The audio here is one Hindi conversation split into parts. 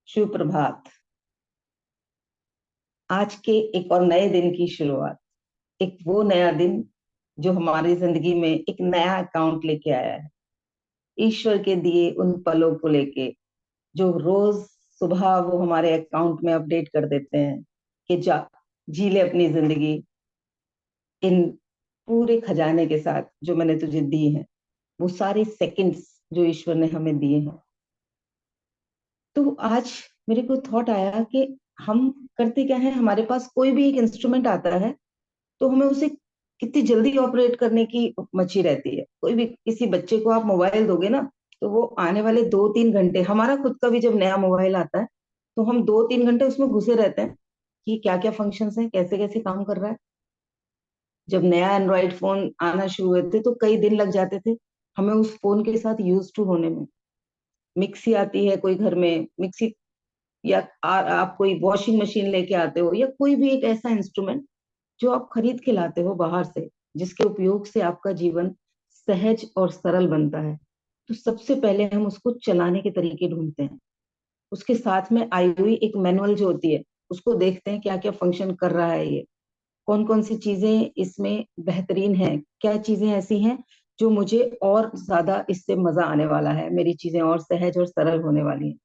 शुभ प्रभात। आज के एक और नए दिन की शुरुआत, एक वो नया दिन जो हमारी जिंदगी में एक नया अकाउंट लेके आया है। ईश्वर के दिए उन पलों को लेके जो रोज सुबह वो हमारे अकाउंट में अपडेट कर देते हैं कि जा जी ले अपनी जिंदगी इन पूरे खजाने के साथ जो मैंने तुझे दी है, वो सारे सेकंड्स जो ईश्वर ने हमें दिए हैं। तो आज मेरे को थॉट आया कि हम करते क्या है, हमारे पास कोई भी एक इंस्ट्रूमेंट आता है तो हमें उसे कितनी जल्दी ऑपरेट करने की मची रहती है। कोई भी किसी बच्चे को आप मोबाइल दोगे ना, तो वो आने वाले 2-3 घंटे, हमारा खुद का भी जब नया मोबाइल आता है तो हम 2-3 घंटे उसमें घुसे रहते हैं कि क्या क्या फंक्शंस हैं, कैसे कैसे काम कर रहा है। जब नया एंड्रॉइड फोन आना शुरू हुए थे तो कई दिन लग जाते थे हमें उस फोन के साथ यूज टू होने में। मिक्सी आती है कोई घर में, मिक्सी या आप कोई वॉशिंग मशीन लेके आते हो, या कोई भी एक ऐसा इंस्ट्रूमेंट जो आप खरीद के लाते हो बाहर से, जिसके उपयोग से आपका जीवन सहज और सरल बनता है। तो सबसे पहले हम उसको चलाने के तरीके ढूंढते हैं। उसके साथ में आई हुई एक मैनुअल जो होती है, उसको देखते हैं क्या क्या फंक्शन कर रहा है, ये कौन कौन सी चीजें इसमें बेहतरीन है, क्या चीजें ऐसी हैं जो मुझे और ज्यादा इससे मजा आने वाला है, मेरी चीजें और सहज और सरल होने वाली हैं।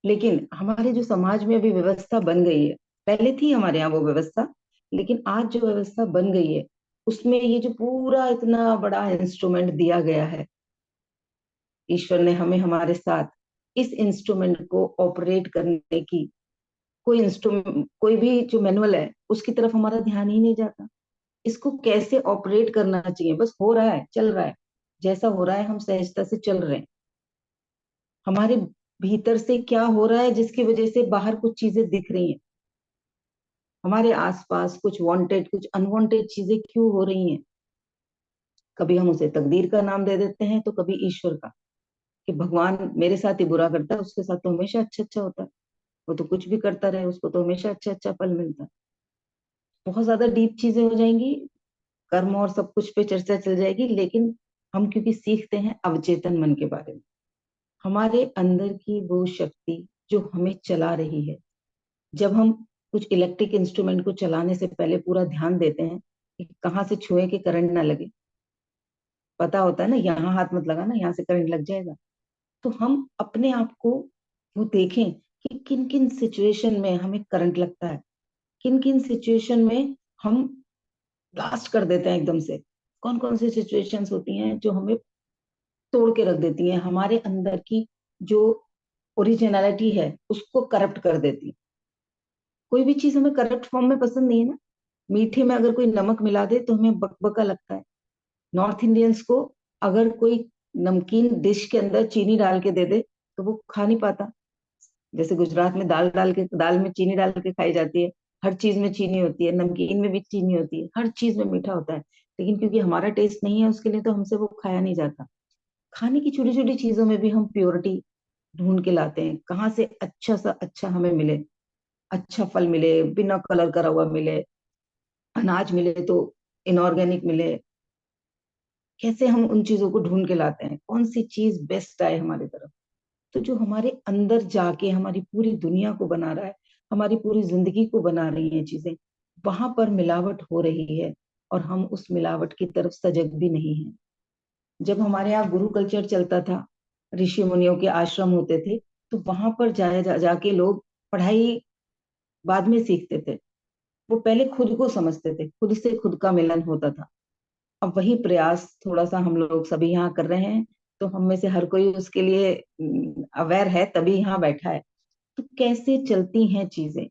लेकिन हमारे जो समाज में अभी व्यवस्था बन गई है, पहले थी हमारे यहाँ वो व्यवस्था, लेकिन आज जो व्यवस्था बन गई है उसमें ये जो पूरा इतना बड़ा इंस्ट्रूमेंट दिया गया है, ईश्वर ने हमें हमारे साथ इस इंस्ट्रूमेंट को ऑपरेट करने की, कोई इंस्ट्रूमेंट कोई भी जो मैनुअल है उसकी तरफ हमारा ध्यान ही नहीं जाता। इसको कैसे ऑपरेट करना चाहिए, बस हो रहा है, चल रहा है, जैसा हो रहा है हम सहजता से चल रहे हैं। हमारे भीतर से क्या हो रहा है जिसकी वजह से बाहर कुछ चीजें दिख रही हैं, हमारे आसपास कुछ वांटेड कुछ अनवांटेड चीजें क्यों हो रही हैं। कभी हम उसे तकदीर का नाम दे देते हैं तो कभी ईश्वर का, कि भगवान मेरे साथ ही बुरा करता है, उसके साथ तो हमेशा अच्छा अच्छा होता है, वो तो कुछ भी करता रहे उसको तो हमेशा अच्छा अच्छा फल मिलता है। बहुत ज्यादा डीप चीजें हो जाएंगी, कर्म और सब कुछ पे चर्चा चल जाएगी, लेकिन हम क्योंकि सीखते हैं अवचेतन मन के बारे में, हमारे अंदर की वो शक्ति जो हमें चला रही है। जब हम कुछ इलेक्ट्रिक इंस्ट्रूमेंट को चलाने से पहले पूरा ध्यान देते हैं कि कहाँ से छुए कि करंट ना लगे, पता होता है ना यहाँ हाथ मत लगाना, यहाँ से करंट लग जाएगा। तो हम अपने आप को वो देखें कि किन किन सिचुएशन में हमें करंट लगता है, किन किन सिचुएशन में हम ब्लास्ट कर देते हैं एकदम से, कौन कौन सी सिचुएशंस होती हैं जो हमें तोड़ के रख देती हैं, हमारे अंदर की जो ओरिजिनलिटी है उसको करप्ट कर देती है। कोई भी चीज हमें करप्ट फॉर्म में पसंद नहीं है ना। मीठे में अगर कोई नमक मिला दे तो हमें बकबका लगता है। नॉर्थ इंडियंस को अगर कोई नमकीन डिश के अंदर चीनी डाल के दे दे तो वो खा नहीं पाता। जैसे गुजरात में दाल डाल के, दाल में चीनी डाल के खाई जाती है, हर चीज में चीनी होती है, नमकीन में भी चीनी होती है, हर चीज में मीठा होता है, लेकिन क्योंकि हमारा टेस्ट नहीं है उसके लिए तो हमसे वो खाया नहीं जाता। खाने की छोटी छोटी चीजों में भी हम प्योरिटी ढूंढ के लाते हैं, कहाँ से अच्छा सा अच्छा हमें मिले, अच्छा फल मिले, बिना कलर करा हुआ मिले, अनाज मिले तो इनऑर्गेनिक मिले। कैसे हम उन चीजों को ढूंढ के लाते हैं, कौन सी चीज बेस्ट आए हमारी तरफ। तो जो हमारे अंदर जाके हमारी पूरी दुनिया को बना रहा है, हमारी पूरी जिंदगी को बना रही है चीजें, वहां पर मिलावट हो रही है और हम उस मिलावट की तरफ सजग भी नहीं है। जब हमारे यहाँ गुरु कल्चर चलता था, ऋषि मुनियों के आश्रम होते थे, तो वहां पर जाके लोग पढ़ाई बाद में सीखते थे, वो पहले खुद को समझते थे, खुद से खुद का मिलन होता था। अब वही प्रयास थोड़ा सा हम लोग सभी यहाँ कर रहे हैं। तो हम में से हर कोई उसके लिए अवेयर है, तभी यहाँ बैठा है। तो कैसे चलती हैं चीजें,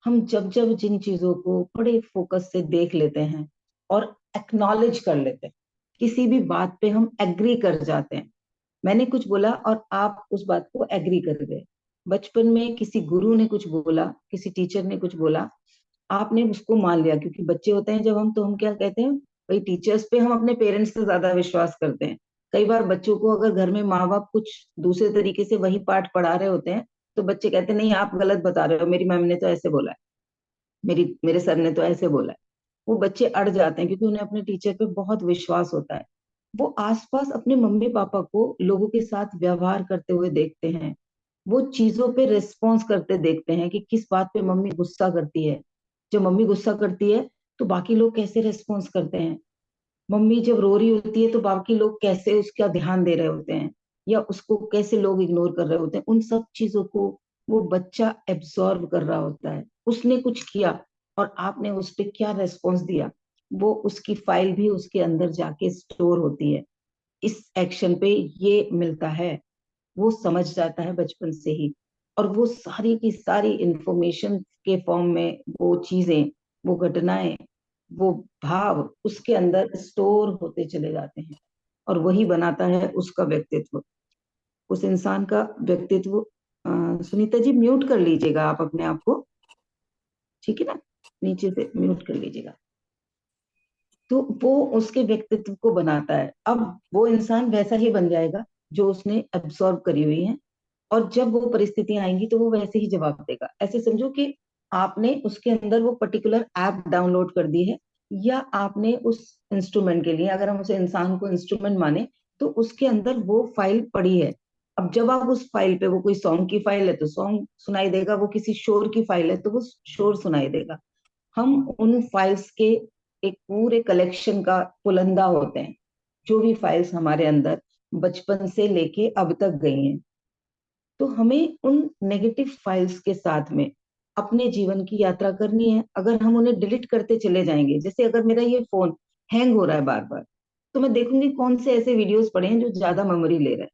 हम जब जब जिन चीजों को बड़े फोकस से देख लेते हैं और एक्नॉलेज कर लेते हैं, किसी भी बात पे हम एग्री कर जाते हैं। मैंने कुछ बोला और आप उस बात को एग्री कर गए। बचपन में किसी गुरु ने कुछ बोला, किसी टीचर ने कुछ बोला, आपने उसको मान लिया, क्योंकि बच्चे होते हैं जब हम, तो हम क्या कहते हैं, भाई टीचर्स पे हम अपने पेरेंट्स से ज्यादा विश्वास करते हैं। कई बार बच्चों को अगर घर में माँ बाप कुछ दूसरे तरीके से वही पाठ पढ़ा रहे होते हैं तो बच्चे कहते हैं नहीं आप गलत बता रहे हो, मेरी मैम ने तो ऐसे बोला है, मेरे सर ने तो ऐसे बोला है। वो बच्चे अड़ जाते हैं क्योंकि उन्हें अपने टीचर पे बहुत विश्वास होता है। वो आसपास अपने मम्मी पापा को लोगों के साथ व्यवहार करते हुए देखते हैं, वो चीजों पे रिस्पॉन्स करते देखते हैं कि किस बात पे मम्मी गुस्सा करती है। जब मम्मी गुस्सा करती है तो बाकी लोग कैसे रिस्पॉन्स करते हैं। मम्मी जब रो रही होती है तो बाकी लोग कैसे उसका ध्यान दे रहे होते हैं, या उसको कैसे लोग इग्नोर कर रहे होते हैं। उन सब चीजों को वो बच्चा एब्जॉर्ब कर रहा होता है। उसने कुछ किया और आपने उस पर क्या रेस्पॉन्स दिया, वो उसकी फाइल भी उसके अंदर जाके स्टोर होती है। इस एक्शन पे ये मिलता है, वो समझ जाता है बचपन से ही। और वो सारी की सारी इंफॉर्मेशन के फॉर्म में वो चीजें, वो घटनाएं, वो भाव उसके अंदर स्टोर होते चले जाते हैं। और वही बनाता है उसका व्यक्तित्व, उस इंसान का व्यक्तित्व। सुनीता जी म्यूट कर लीजिएगा आप अपने आप को, ठीक है ना, नीचे से म्यूट कर लीजिएगा। तो वो उसके व्यक्तित्व को बनाता है। अब वो इंसान वैसा ही बन जाएगा जो उसने एब्सॉर्ब करी हुई है, और जब वो परिस्थितियां आएंगी तो वो वैसे ही जवाब देगा। ऐसे समझो कि आपने उसके अंदर वो पर्टिकुलर ऐप डाउनलोड कर दी है, या आपने उस इंस्ट्रूमेंट के लिए, अगर हम उसे इंसान को इंस्ट्रूमेंट माने, तो उसके अंदर वो फाइल पड़ी है। अब जब आप उस फाइल पे, वो कोई सॉन्ग की फाइल है तो सॉन्ग सुनाई देगा, वो किसी शोर की फाइल है तो वो शोर सुनाई देगा। हम उन फाइल्स के एक पूरे कलेक्शन का पुलंदा होते हैं। जो भी फाइल्स हमारे अंदर बचपन से लेके अब तक गई हैं, तो हमें उन नेगेटिव फाइल्स के साथ में अपने जीवन की यात्रा करनी है। अगर हम उन्हें डिलीट करते चले जाएंगे, जैसे अगर मेरा ये फोन हैंग हो रहा है बार बार, तो मैं देखूंगी कौन से ऐसे वीडियोस पड़े हैं जो ज्यादा मेमोरी ले रहे हैं।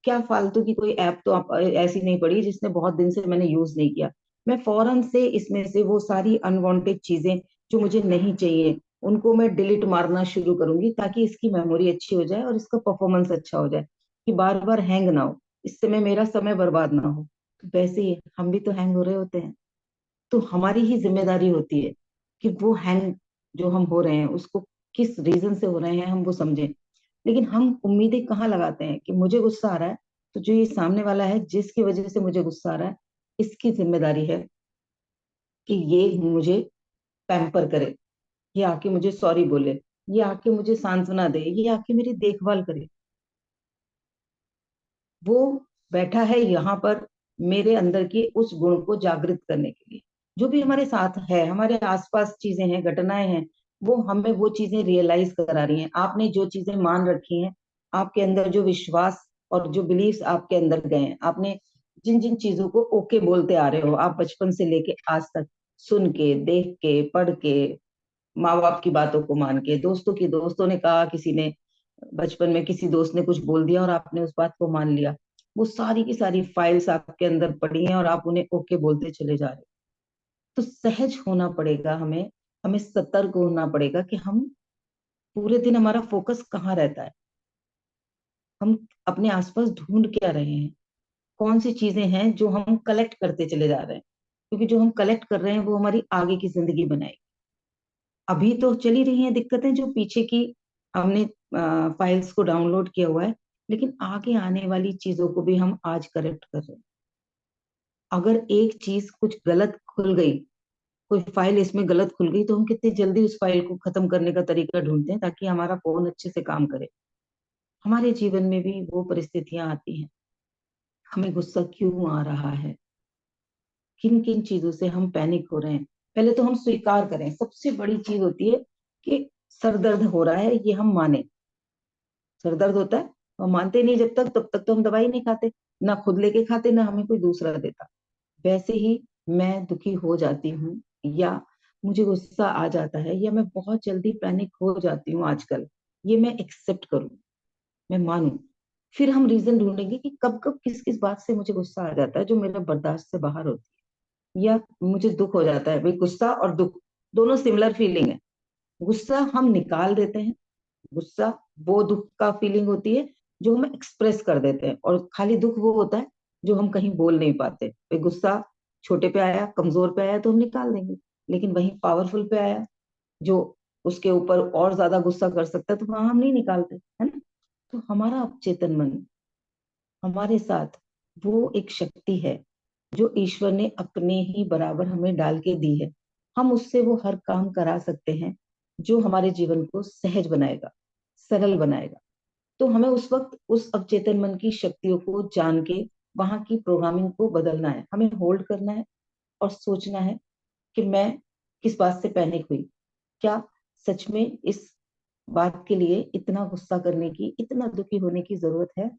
क्या फालतू की कोई ऐप तो आप ऐसी नहीं पड़ी जिसने बहुत दिन से मैंने यूज नहीं किया। मैं फौरन से इसमें से वो सारी अनवांटेड चीजें जो मुझे नहीं चाहिए, उनको मैं डिलीट मारना शुरू करूंगी, ताकि इसकी मेमोरी अच्छी हो जाए और इसका परफॉर्मेंस अच्छा हो जाए, कि बार बार हैंग ना हो, इससे मैं मेरा समय बर्बाद ना हो। तो वैसे ही हम भी तो हैंग हो रहे होते हैं। तो हमारी ही जिम्मेदारी होती है कि वो हैंग जो हम हो रहे हैं उसको किस रीजन से हो रहे हैं हम वो समझें। लेकिन हम उम्मीदें कहाँ लगाते हैं कि मुझे गुस्सा आ रहा है, तो जो ये सामने वाला है जिसकी वजह से मुझे गुस्सा आ रहा है, इसकी जिम्मेदारी है कि ये मुझे पैम्पर करे, ये आके मुझे सॉरी बोले, ये आके मुझे सांत्वना दे, ये आके मेरी देखभाल करे। वो बैठा है यहाँ पर मेरे अंदर के उस गुण को जागृत करने के लिए। जो भी हमारे साथ है, हमारे आसपास चीजें हैं, घटनाएं हैं, वो हमें वो चीजें रियलाइज करा रही हैं। आपने जो चीजें मान रखी हैं, आपके अंदर जो विश्वास और जो बिलीव्स आपके अंदर गए हैं, आपने जिन जिन चीजों को ओके बोलते आ रहे हो आप बचपन से लेके आज तक, सुन के, देख के, पढ़ के, माँ बाप की बातों को मान के, दोस्तों ने कहा, किसी ने बचपन में किसी दोस्त ने कुछ बोल दिया और आपने उस बात को मान लिया, वो सारी की सारी फाइल्स आपके अंदर पड़ी हैं और आप उन्हें ओके बोलते चले जा रहे हो। तो सहज होना पड़ेगा हमें, हमें सतर्क होना पड़ेगा कि हम पूरे दिन हमारा फोकस कहाँ रहता है, हम अपने आसपास ढूंढ क्या रहे हैं, कौन सी चीजें हैं जो हम कलेक्ट करते चले जा रहे हैं। क्योंकि जो हम कलेक्ट कर रहे हैं वो हमारी आगे की जिंदगी बनाएगी। अभी तो चली रही हैं दिक्कतें जो पीछे की हमने फाइल्स को डाउनलोड किया हुआ है, लेकिन आगे आने वाली चीजों को भी हम आज करेक्ट कर रहे हैं। अगर एक चीज कुछ गलत खुल गई, कोई फाइल इसमें गलत खुल गई, तो हम कितनी जल्दी उस फाइल को खत्म करने का तरीका ढूंढते हैं ताकि हमारा फोन अच्छे से काम करे। हमारे जीवन में भी वो परिस्थितियां आती हैं। हमें गुस्सा क्यों आ रहा है, किन किन चीजों से हम पैनिक हो रहे हैं, पहले तो हम स्वीकार करें। सबसे बड़ी चीज होती है कि सर दर्द हो रहा है, ये हम माने। सर दर्द होता है तो हम मानते नहीं, जब तक तब तक तो हम दवाई नहीं खाते, ना खुद लेके खाते ना हमें कोई दूसरा देता। वैसे ही मैं दुखी हो जाती हूँ, या मुझे गुस्सा आ जाता है, या मैं बहुत जल्दी पैनिक हो जाती हूँ आजकल, ये मैं एक्सेप्ट करूँ, मैं मानूं। फिर हम रीजन ढूंढेंगे कि कब कब किस किस बात से मुझे गुस्सा आ जाता है जो मेरे बर्दाश्त से बाहर होती है, या मुझे दुख हो जाता है। भाई गुस्सा और दुख दोनों सिमिलर फीलिंग है। गुस्सा हम निकाल देते हैं, गुस्सा वो दुख का फीलिंग होती है जो हम एक्सप्रेस कर देते हैं, और खाली दुख वो होता है जो हम कहीं बोल नहीं पाते। भाई गुस्सा छोटे पे आया, कमजोर पे आया तो हम निकाल देंगे, लेकिन वहीं पावरफुल पे आया जो उसके ऊपर और ज्यादा गुस्सा कर सकता है, तो वहां हम नहीं निकालते, है ना। तो हमारा अवचेतन मन हमारे साथ वो एक शक्ति है जो ईश्वर ने अपने ही बराबर हमें डाल के दी है। हम उससे वो हर काम करा सकते हैं जो हमारे जीवन को सहज बनाएगा, सरल बनाएगा। तो हमें उस वक्त उस अवचेतन मन की शक्तियों को जान के वहां की प्रोग्रामिंग को बदलना है, हमें होल्ड करना है और सोचना है कि मैं किस बात से पैनिक हुई, क्या सच में इस बात के लिए इतना गुस्सा करने की, इतना दुखी होने की जरूरत है।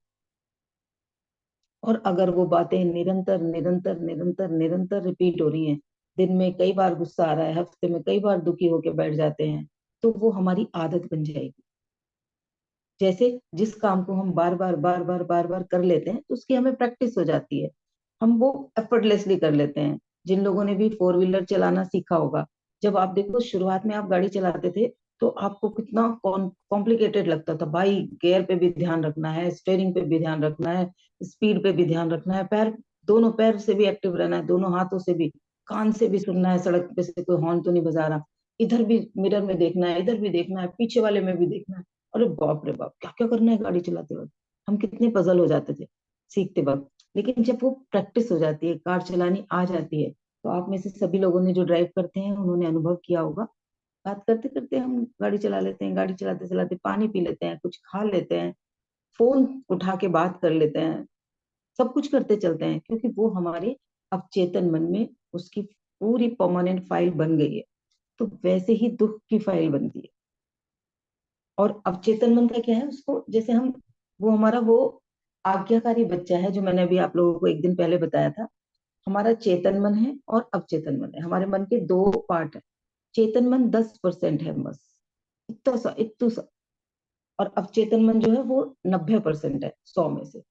और अगर वो बातें निरंतर निरंतर निरंतर निरंतर रिपीट हो रही हैं, दिन में कई बार गुस्सा आ रहा है, हफ्ते में कई बार दुखी होके बैठ जाते हैं, तो वो हमारी आदत बन जाएगी। जैसे जिस काम को हम बार बार बार बार बार बार कर लेते हैं तो उसकी हमें प्रैक्टिस हो जाती है, हम वो एफर्टलेसली कर लेते हैं। जिन लोगों ने भी फोर व्हीलर चलाना सीखा होगा, जब आप देखो शुरुआत में आप गाड़ी चलाते थे तो आपको कितना कॉम्प्लिकेटेड लगता था, भाई गियर पे भी ध्यान रखना है, स्टेयरिंग पे भी ध्यान रखना है, स्पीड पे भी ध्यान रखना है, पैर, दोनों पैर से भी एक्टिव रहना है, दोनों हाथों से भी, कान से भी सुनना है, सड़क पे से कोई हॉर्न तो नहीं बजा रहा, इधर भी मिरर में देखना है, इधर भी देखना है, पीछे वाले में भी देखना है। अरे बाप रे बाप, क्या क्या करना है गाड़ी चलाते वक्त। हम कितने पजल हो जाते थे सीखते वक्त। लेकिन जब वो प्रैक्टिस हो जाती है, कार चलानी आ जाती है, तो आप में से सभी लोगों ने जो ड्राइव करते हैं उन्होंने अनुभव किया होगा, बात करते करते हम गाड़ी चला लेते हैं, गाड़ी चलाते चलाते पानी पी लेते हैं, कुछ खा लेते हैं, फोन उठा के बात कर लेते हैं, सब कुछ करते चलते हैं, क्योंकि वो हमारे अवचेतन मन में उसकी पूरी परमानेंट फाइल बन गई है। तो वैसे ही दुख की फाइल बनती है। और अवचेतन मन का क्या है, उसको जैसे हम, वो हमारा वो आज्ञाकारी बच्चा है जो मैंने अभी आप लोगों को एक दिन पहले बताया था। हमारा चेतन मन है और अवचेतन मन है, हमारे मन के दो पार्ट है। चेतन मन 10% है बस, इतना सा इतू सा। और अवचेतन मन जो है वो 90% है 100 में से।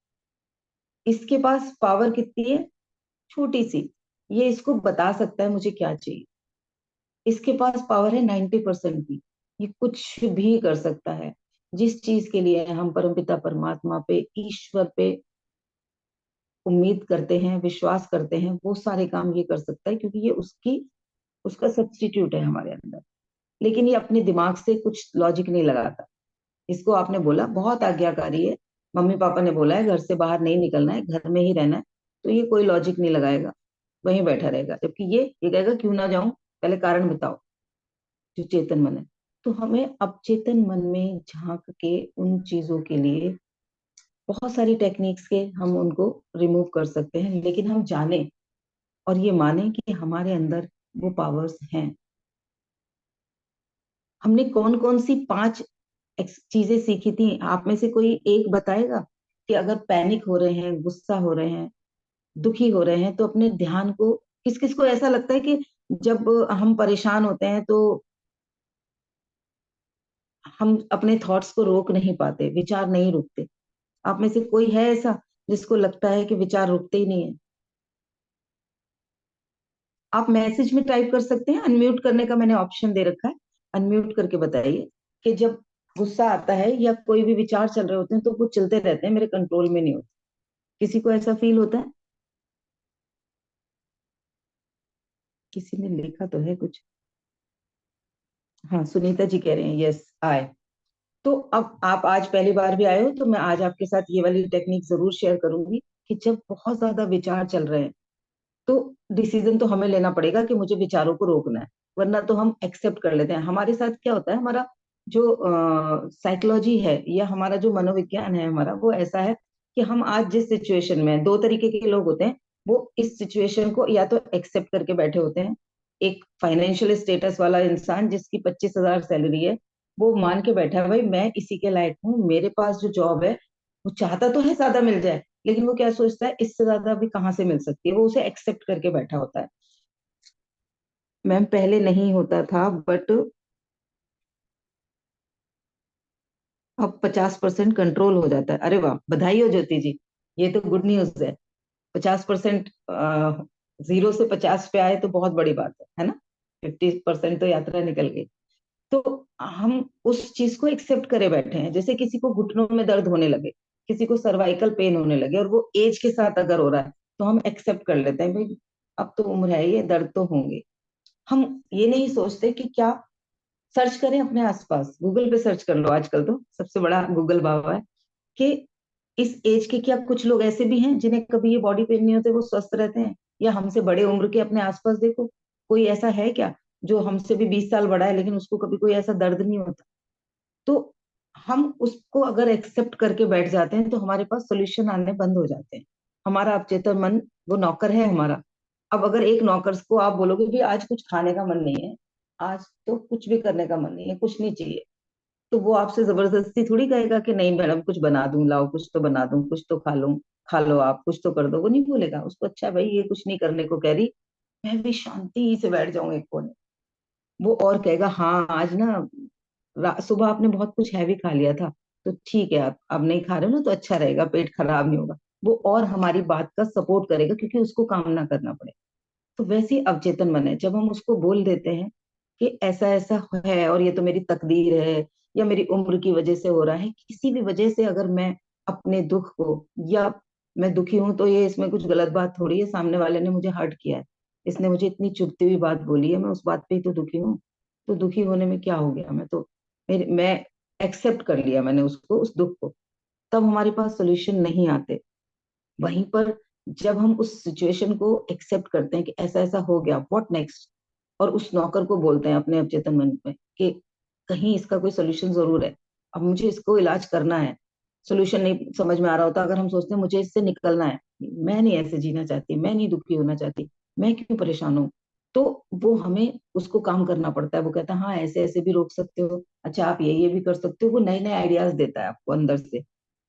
इसके पास पावर कितनी है, छोटी सी, ये इसको बता सकता है मुझे क्या चाहिए। इसके पास पावर है 90% की, ये कुछ भी कर सकता है। जिस चीज के लिए हम परमपिता परमात्मा पे, ईश्वर पे उम्मीद करते हैं, विश्वास करते हैं, वो सारे काम ये कर सकता है, क्योंकि ये उसकी, उसका सब्स्टिट्यूट है हमारे अंदर। लेकिन ये अपने दिमाग से कुछ लॉजिक नहीं लगाता। इसको आपने बोला बहुत आज्ञाकारी है, मम्मी पापा ने बोला है घर से बाहर नहीं निकलना है, घर में ही रहना है, तो ये कोई लॉजिक नहीं लगाएगा, वहीं बैठा रहेगा। जबकि ये कहेगा क्यों ना जाऊं, पहले कारण बताओ, जो चेतन मन है। तो हमें अवचेतन मन में झांक के उन चीजों के लिए बहुत सारी टेक्निक्स के हम उनको रिमूव कर सकते हैं, लेकिन हम जाने और ये माने कि हमारे अंदर वो पावर्स हैं। हमने कौन कौन सी 5 चीजें सीखी थी, आप में से कोई एक बताएगा कि अगर पैनिक हो रहे हैं, गुस्सा हो रहे हैं, दुखी हो रहे हैं, तो अपने ध्यान को, किस किस को ऐसा लगता है कि जब हम परेशान होते हैं तो हम अपने थॉट्स को रोक नहीं पाते, विचार नहीं रुकते। आप में से कोई है ऐसा जिसको लगता है कि विचार रुकते ही नहीं है? आप मैसेज में टाइप कर सकते हैं, अनम्यूट करने का मैंने ऑप्शन दे रखा है, अनम्यूट करके बताइए कि जब गुस्सा आता है या कोई भी विचार चल रहे होते हैं तो वो चलते रहते हैं, मेरे कंट्रोल में नहीं होते। किसी को ऐसा फील होता है? किसी ने लिखा तो है कुछ। हाँ, सुनीता जी कह रहे हैं यस आए। तो अब आप आज पहली बार भी आए हो, तो मैं आज आपके साथ ये वाली टेक्निक जरूर शेयर करूंगी कि जब बहुत ज्यादा विचार चल रहे हैं तो डिसीजन तो हमें लेना पड़ेगा कि मुझे विचारों को रोकना है, वरना तो हम एक्सेप्ट कर लेते हैं। हमारे साथ क्या होता है, हमारा जो साइकोलॉजी है या हमारा जो मनोविज्ञान है हमारा, वो ऐसा है कि हम आज जिस सिचुएशन में हैं, दो तरीके के लोग होते हैं। वो इस सिचुएशन को या तो एक्सेप्ट करके बैठे होते हैं, एक फाइनेंशियल स्टेटस वाला इंसान जिसकी 25,000 सैलरी है, वो मान के बैठा है भाई मैं इसी के लायक हूँ, मेरे पास जो जॉब है वो चाहता तो है ज्यादा मिल जाए, लेकिन वो क्या सोचता है इससे ज्यादा अभी कहाँ से मिल सकती है, वो उसे एक्सेप्ट करके बैठा होता है। मैम पहले नहीं होता था, बट अब 50% कंट्रोल हो जाता है। अरे वाह, बधाई हो ज्योति जी, ये तो गुड न्यूज है। 50%, 0 से 50 पे आए तो बहुत बड़ी बात है ना। 50% तो यात्रा निकल गई। तो हम उस चीज को एक्सेप्ट करे बैठे हैं, जैसे किसी को घुटनों में दर्द होने लगे, किसी को सर्वाइकल पेन होने लगे, और वो एज के साथ अगर हो रहा है तो हम एक्सेप्ट कर लेते हैं भाई अब तो उम्र है, ये दर्द तो होंगे। हम ये नहीं सोचते कि क्या, सर्च करें अपने आसपास, गूगल पे सर्च कर लो, आजकल तो सबसे बड़ा गूगल बाबा है, कि इस एज के क्या कुछ लोग ऐसे भी हैं जिन्हें कभी ये बॉडी पेन नहीं होते, वो स्वस्थ रहते हैं। या हमसे बड़े उम्र के अपने आसपास देखो, कोई ऐसा है क्या जो हमसे भी 20 साल बड़ा है लेकिन उसको कभी कोई ऐसा दर्द नहीं होता। तो हम उसको अगर एक्सेप्ट करके बैठ जाते हैं तो हमारे पास सोल्यूशन आने बंद हो जाते हैं। हमारा अवचेतन मन वो नौकर है हमारा। अब अगर एक नौकर को आप बोलोगे भी आज कुछ खाने का मन नहीं है, आज तो कुछ भी करने का मन नहीं है, कुछ नहीं चाहिए, तो वो आपसे जबरदस्ती थोड़ी कहेगा कि नहीं मैडम कुछ बना दूं, लाओ कुछ तो बना दूं, कुछ तो खा लूं, खा लो आप, कुछ तो कर दो। वो नहीं बोलेगा उसको, अच्छा भाई ये कुछ नहीं करने को कह रही, मैं भी शांति से बैठ जाऊं एक कोने। वो और कहेगा हाँ आज ना सुबह आपने बहुत कुछ हैवी खा लिया था, तो ठीक है आप अब नहीं खा रहे हो ना तो अच्छा रहेगा, पेट खराब नहीं होगा। वो और हमारी बात का सपोर्ट करेगा क्योंकि उसको काम ना करना पड़े। तो वैसे ही अवचेतन मन है, जब हम उसको बोल देते हैं कि ऐसा ऐसा है और ये तो मेरी तकदीर है, या मेरी उम्र की वजह से हो रहा है, किसी भी वजह से अगर मैं अपने दुख को, या मैं दुखी हूं तो ये इसमें कुछ गलत बात थोड़ी है, सामने वाले ने मुझे हर्ट किया है, इसने मुझे इतनी चुभती हुई बात बोली है, मैं उस बात पे ही तो दुखी हूँ। तो दुखी होने में क्या हो गया, मैं तो मैं एक्सेप्ट कर लिया मैंने उसको, उस दुख को। तब हमारे पास सोल्यूशन नहीं आते। वहीं पर जब हम उस सिचुएशन को एक्सेप्ट करते हैं कि ऐसा ऐसा हो गया, व्हाट नेक्स्ट, और उस नौकर को बोलते हैं अपने अवचेतन मन में कि कहीं इसका कोई सोल्यूशन जरूर है, अब मुझे इसको इलाज करना है। सोल्यूशन नहीं समझ में आ रहा होता, अगर हम सोचते हैं मुझे इससे निकलना है, मैं नहीं ऐसे जीना चाहती, मैं नहीं दुखी होना चाहती, मैं क्यों परेशान हूँ, तो वो हमें उसको काम करना पड़ता है। वो कहता है हाँ ऐसे ऐसे भी रोक सकते हो, अच्छा आप ये भी कर सकते हो। वो नए नए आइडियाज देता है आपको अंदर से,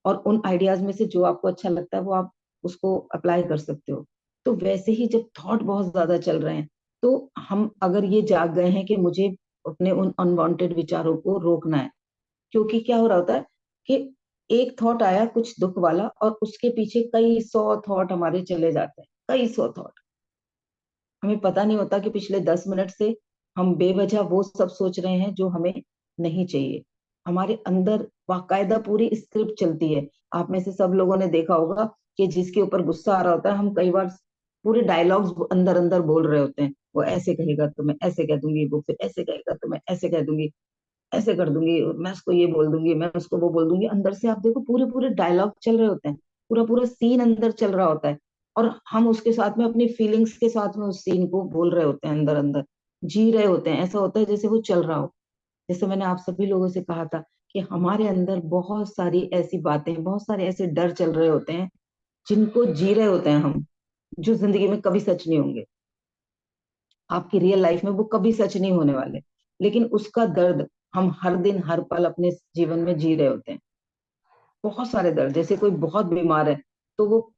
और उन आइडियाज में से जो आपको अच्छा लगता है वो आप उसको अप्लाई कर सकते हो। तो वैसे ही जब थॉट बहुत ज्यादा चल रहे हैं, तो हम अगर ये जाग गए हैं कि मुझे अपने उन अनवांटेड विचारों को रोकना है, क्योंकि क्या हो रहा होता है कि एक थॉट आया कुछ दुख वाला और उसके पीछे कई सौ थॉट हमारे चले जाते हैं, कई सौ थॉट। हमें पता नहीं होता कि पिछले 10 मिनट से हम बेवजह वो सब सोच रहे हैं जो हमें नहीं चाहिए। हमारे अंदर बाकायदा पूरी स्क्रिप्ट चलती है। आप में से सब लोगों ने देखा होगा कि जिसके ऊपर गुस्सा आ रहा होता है, हम कई बार पूरे डायलॉग्स अंदर अंदर बोल रहे होते हैं। वो ऐसे कहेगा तो मैं ऐसे कह दूंगी, वो फिर ऐसे कहेगा तो मैं ऐसे कह दूंगी, ऐसे कर दूंगी, मैं उसको ये बोल दूंगी, मैं उसको वो बोल दूंगी। अंदर से आप देखो पूरे पूरे डायलॉग चल रहे होते हैं, पूरा पूरा सीन अंदर चल रहा होता है, और हम उसके साथ में अपनी फीलिंग्स के साथ में उस सीन को बोल रहे होते हैं, अंदर अंदर जी रहे होते हैं। ऐसा होता है जैसे वो चल रहा हो। जैसे मैंने आप सभी लोगों से कहा था कि हमारे अंदर बहुत सारी ऐसी बातें, बहुत सारे ऐसे डर चल रहे होते हैं जिनको जी रहे होते हैं हम, जो जिंदगी में कभी सच नहीं होंगे। आपकी रियल लाइफ में वो कभी सच नहीं होने वाले, लेकिन उसका दर्द हम हर दिन हर पल अपने जीवन में जी रहे होते हैं। बहुत सारे दर्द, जैसे कोई बहुत बीमार है तो वो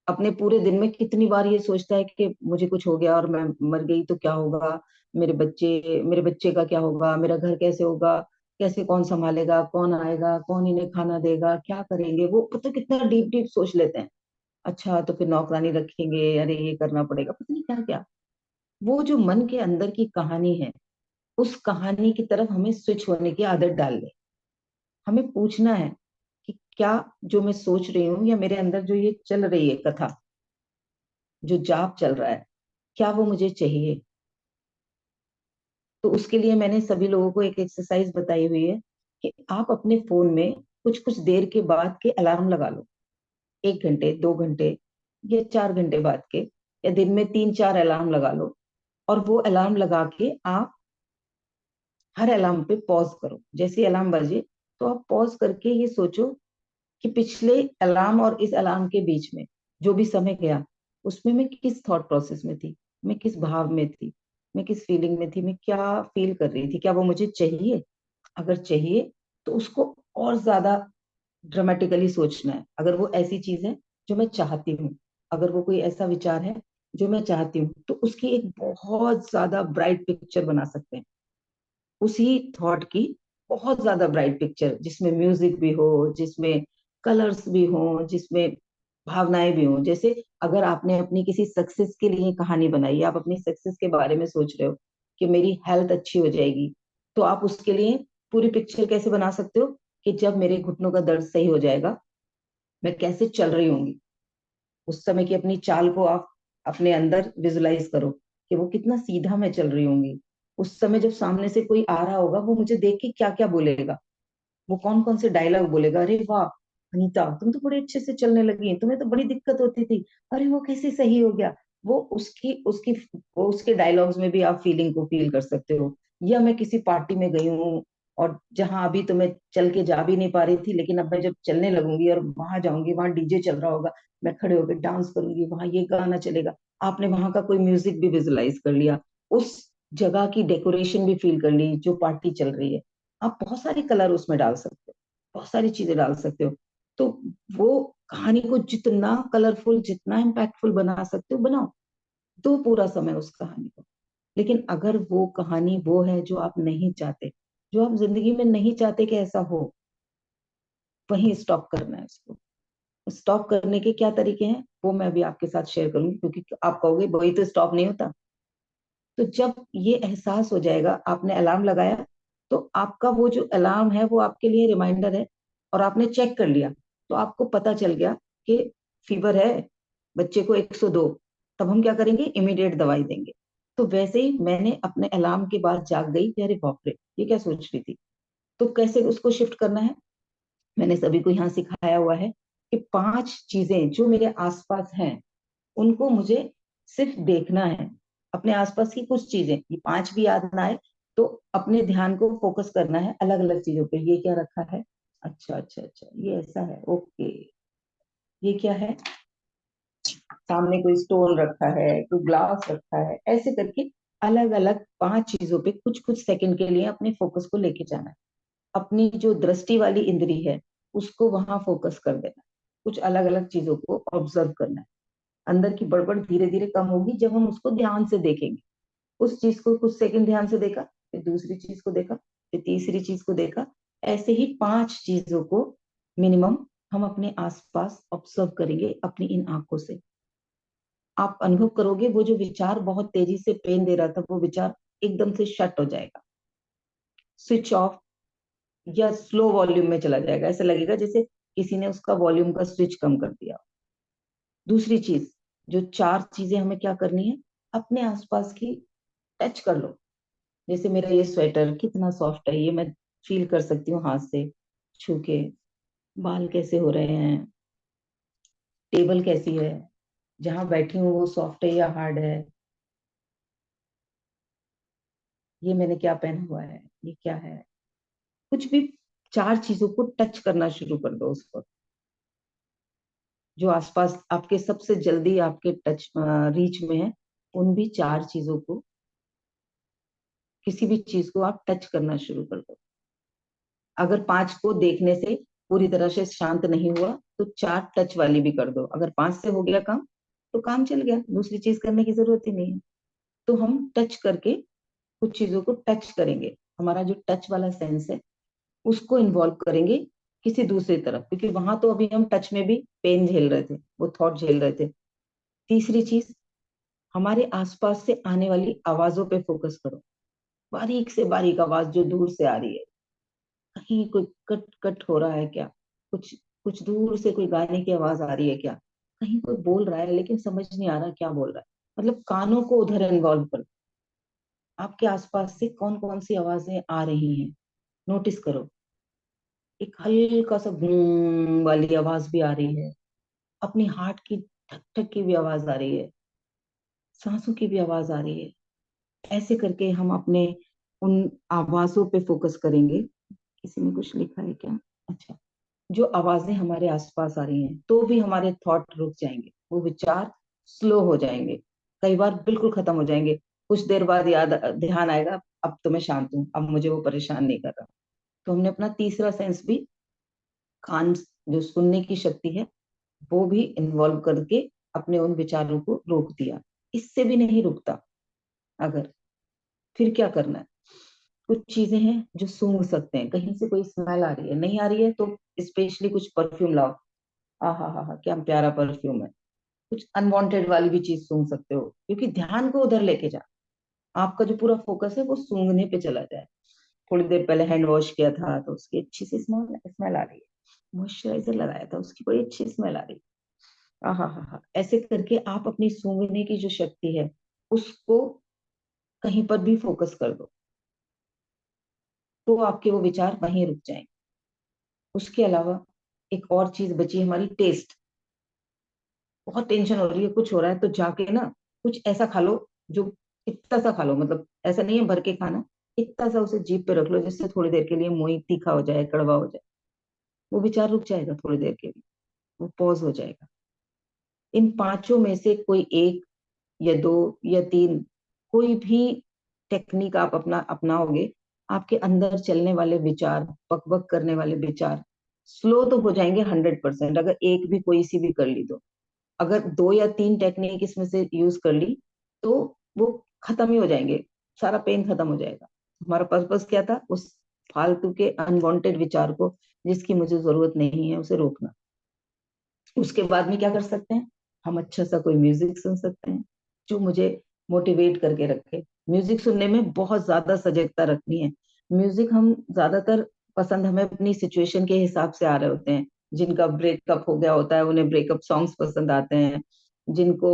अपने पूरे दिन में कितनी बार ये सोचता है कि मुझे कुछ हो गया और मैं मर गई तो क्या होगा, मेरे बच्चे का क्या होगा, मेरा घर कैसे होगा, कैसे कौन संभालेगा, कौन आएगा, कौन इन्हें खाना देगा, क्या करेंगे, वो पता कितना डीप डीप सोच लेते हैं। अच्छा तो फिर नौकरानी रखेंगे, अरे ये करना पड़ेगा, पता नहीं क्या क्या। वो जो मन के अंदर की कहानी है, उस कहानी की तरफ हमें स्विच होने की आदत डाल ले। हमें पूछना है कि क्या जो मैं सोच रही हूँ, या मेरे अंदर जो ये चल रही है कथा, जो जाप चल रहा है, क्या वो मुझे चाहिए। तो उसके लिए मैंने सभी लोगों को एक एक्सरसाइज बताई हुई है कि आप अपने फोन में कुछ कुछ देर के बाद के अलार्म लगा लो, 1 घंटे 2 घंटे या 4 घंटे बाद के, या दिन में 3 4 अलार्म लगा लो। और वो अलार्म लगा के आप हर अलार्म पे पॉज करो, जैसे अलार्म बजे तो आप पॉज करके ये सोचो कि पिछले अलार्म और इस अलार्म के बीच में जो भी समय गया, उसमें मैं किस थॉट प्रोसेस में थी, मैं किस भाव में थी, मैं किस फीलिंग में थी, मैं क्या फील कर रही थी, क्या वो मुझे चाहिए। अगर चाहिए तो उसको और ज्यादा ड्रामेटिकली सोचना है। अगर वो ऐसी चीज है जो मैं चाहती हूँ, अगर वो कोई ऐसा विचार है जो मैं चाहती हूँ, तो उसकी एक बहुत ज्यादा ब्राइट पिक्चर बना सकते हैं। उसी थॉट की बहुत ज्यादा ब्राइट पिक्चर, जिसमें म्यूजिक भी हो, जिसमें कलर्स भी हो, जिसमें भावनाएं भी हो। जैसे अगर आपने अपनी किसी सक्सेस के लिए कहानी बनाई, आप अपनी सक्सेस के बारे में सोच रहे हो कि मेरी हेल्थ अच्छी हो जाएगी, तो आप उसके लिए पूरी पिक्चर कैसे बना सकते हो कि जब मेरे घुटनों का दर्द सही हो जाएगा, मैं कैसे चल रही होंगी। उस समय की अपनी चाल को आप अपने अंदर विजुलाइज करो कि वो कितना सीधा मैं चल रही होंगी। उस समय जब सामने से कोई आ रहा होगा, वो मुझे देख के क्या क्या बोलेगा, वो कौन कौन से डायलॉग बोलेगा, अरे वाह अनीता तुम तो बड़े अच्छे से चलने लगी, तुम्हें तो बड़ी दिक्कत होती थी, अरे वो कैसे सही हो गया। वो उसकी उसकी वो उसके डायलॉग्स में भी आप फीलिंग को फील कर सकते हो। या मैं किसी पार्टी में गई हूँ और जहां अभी तो मैं चल के जा भी नहीं पा रही थी, लेकिन अब मैं जब चलने लगूंगी और वहां जाऊंगी, वहां डीजे चल रहा होगा, मैं खड़े होकर डांस करूंगी, वहां ये गाना चलेगा, आपने वहां का कोई म्यूजिक भी विजुलाइज कर लिया, उस जगह की डेकोरेशन भी फील कर ली जो पार्टी चल रही है। आप बहुत सारे कलर उसमें डाल सकते हो, बहुत सारी चीजें डाल सकते हो। तो वो कहानी को जितना कलरफुल, जितना इम्पैक्टफुल बना सकते हो बनाओ, दो पूरा समय उस कहानी को। लेकिन अगर वो कहानी वो है जो आप नहीं चाहते, जो आप जिंदगी में नहीं चाहते कि ऐसा हो, वहीं स्टॉप करना है उसको। स्टॉप करने के क्या तरीके हैं वो मैं भी आपके साथ शेयर करूंगी, क्योंकि आप कहोगे वही तो स्टॉप नहीं होता। तो जब ये एहसास हो जाएगा, आपने अलार्म लगाया, तो आपका वो जो अलार्म है वो आपके लिए रिमाइंडर है, और आपने चेक कर लिया, तो आपको पता चल गया कि फीवर है, बच्चे को 102, तब हम क्या करेंगे, इमीडिएट दवाई देंगे। तो वैसे ही मैंने अपने अलार्म के बाद जाग गई कि अरे बाप रे, ये क्या सोच रही थी। तो कैसे उसको शिफ्ट करना है, मैंने सभी को यहाँ सिखाया हुआ है कि 5 चीजें जो मेरे आसपास हैं उनको मुझे सिर्फ देखना है। अपने आसपास की कुछ चीजें, ये 5 भी याद ना आए तो अपने ध्यान को फोकस करना है अलग अलग चीजों पे। ये क्या रखा है, अच्छा अच्छा अच्छा, ये ऐसा है, ओके। ये क्या है, सामने कोई स्टोन रखा है, कोई ग्लास रखा है, ऐसे करके अलग अलग 5 चीजों पे कुछ कुछ सेकंड के लिए अपने फोकस को लेके जाना है। अपनी जो दृष्टि वाली इंद्री है उसको वहां फोकस कर देना है। कुछ अलग अलग चीजों को ऑब्जर्व करना है। अंदर की बड़बड़ धीरे धीरे कम होगी जब हम उसको ध्यान से देखेंगे। उस चीज को कुछ सेकंड ध्यान से देखा, फिर दूसरी चीज को देखा, फिर तीसरी चीज को देखा। ऐसे ही 5 चीजों को मिनिमम हम अपने आसपास ऑब्जर्व करेंगे अपनी इन आंखों से। आप अनुभव करोगे वो जो विचार बहुत तेजी से पेन दे रहा था, वो विचार एकदम से शट हो जाएगा, स्विच ऑफ या स्लो वॉल्यूम में चला जाएगा। ऐसा लगेगा जैसे किसी ने उसका वॉल्यूम का स्विच कम कर दिया। दूसरी चीज, जो 4 चीजें हमें क्या करनी है, अपने आसपास की टच कर लो। जैसे मेरा ये स्वेटर कितना सॉफ्ट है, ये मैं फील कर सकती हूँ हाथ से छू के। बाल कैसे हो रहे हैं, टेबल कैसी है, जहां बैठी हूँ वो सॉफ्ट है या हार्ड है, ये मैंने क्या पहना हुआ है, ये क्या है। कुछ भी 4 चीजों को टच करना शुरू कर दो उसको। जो आसपास आपके सबसे जल्दी आपके टच रीच में है, उन भी 4 चीजों को, किसी भी चीज को आप टच करना शुरू कर दो। अगर 5 को देखने से पूरी तरह से शांत नहीं हुआ तो 4 टच वाली भी कर दो। अगर 5 से हो गया काम तो काम चल गया, दूसरी चीज करने की जरूरत ही नहीं है। तो हम टच करके कुछ चीजों को टच करेंगे। हमारा जो टच वाला सेंस है उसको इन्वॉल्व करेंगे किसी दूसरी तरफ, क्योंकि वहां तो अभी हम टच में भी पेन झेल रहे थे, वो थॉट झेल रहे थे। तीसरी चीज, हमारे आसपास से आने वाली आवाजों पे फोकस करो। बारीक से बारीक आवाज जो दूर से आ रही है, कहीं कोई कट कट हो रहा है क्या, कुछ कुछ दूर से कोई गाने की आवाज आ रही है क्या, कहीं कोई बोल रहा है लेकिन समझ नहीं आ रहा क्या बोल रहा है। मतलब कानों को उधर इन्वॉल्व करो। आपके आसपास से कौन कौन सी आवाजें आ रही हैं, नोटिस करो। एक हल्का सा गूं वाली आवाज भी आ रही है, अपनी हार्ट की धक धक की भी आवाज आ रही है, सांसों की भी आवाज आ रही है। ऐसे करके हम अपने उन आवाजों पे फोकस करेंगे। किसी ने कुछ लिखा है क्या, अच्छा। जो आवाजें हमारे आसपास आ रही हैं तो भी हमारे थॉट रुक जाएंगे, वो विचार स्लो हो जाएंगे, कई बार बिल्कुल खत्म हो जाएंगे। कुछ देर बाद याद ध्यान आएगा, अब तो मैं शांत हूँ, अब मुझे वो परेशान नहीं कर रहा। तो हमने अपना तीसरा सेंस भी, कान, जो सुनने की शक्ति है, वो भी इन्वॉल्व करके अपने उन विचारों को रोक दिया। इससे भी नहीं रुकता अगर, फिर क्या करना है। कुछ चीजें हैं जो सूंघ सकते हैं, कहीं से कोई स्मेल आ रही है, नहीं आ रही है तो स्पेशली कुछ परफ्यूम लाओ। हा क्या प्यारा परफ्यूम है। कुछ अनवांटेड वाली भी चीज सूंघ सकते हो, क्योंकि ध्यान को उधर लेके जा। आपका जो पूरा फोकस है वो सूंघने पे चला जाए। थोड़ी देर पहले हैंड वॉश किया था तो उसकी अच्छी सी स्मेल स्मेल आ रही है, मॉइस्चराइजर लगाया था उसकी बड़ी अच्छी स्मेल आ रही है। हा, ऐसे करके आप अपनी सूंघने की जो शक्ति है उसको कहीं पर भी फोकस कर दो, तो आपके वो विचार वहीं रुक जाएंगे। उसके अलावा एक और चीज बची हमारी, टेस्ट। बहुत टेंशन हो रही है, कुछ हो रहा है, तो जाके ना कुछ ऐसा खा लो जो, इतना सा खा लो, मतलब ऐसा नहीं है भर के खाना, इतना सा उसे जीभ पे रख लो जिससे थोड़ी देर के लिए मुंह ही तीखा हो जाए, कड़वा हो जाए, वो विचार रुक जाएगा थोड़ी देर के लिए, वो पॉज हो जाएगा। इन पांचों में से कोई एक या दो या तीन, कोई भी टेक्निक आप अपना अपनाओगे, आपके अंदर चलने वाले विचार, बकबक करने वाले विचार स्लो तो हो जाएंगे 100%, अगर एक भी कोई सी भी कर ली तो। अगर दो या तीन टेक्निक इसमें से यूज कर ली तो वो खत्म ही हो जाएंगे, सारा पेन खत्म हो जाएगा। हमारा पर्पस क्या था? उस फालतू के अनवांटेड विचार को, जिसकी मुझे जरूरत नहीं है, उसे रोकना। उसके बाद में क्या कर सकते हैं? हम अच्छा सा कोई म्यूजिक सुन सकते हैं जो मुझे मोटिवेट करके रखे। म्यूजिक सुनने में बहुत ज्यादा सजगता रखनी है। म्यूजिक हम ज्यादातर पसंद हमें अपनी सिचुएशन के हिसाब से आ रहे होते हैं। जिनका ब्रेकअप हो गया होता है उन्हें ब्रेकअप सॉन्ग्स पसंद आते हैं। जिनको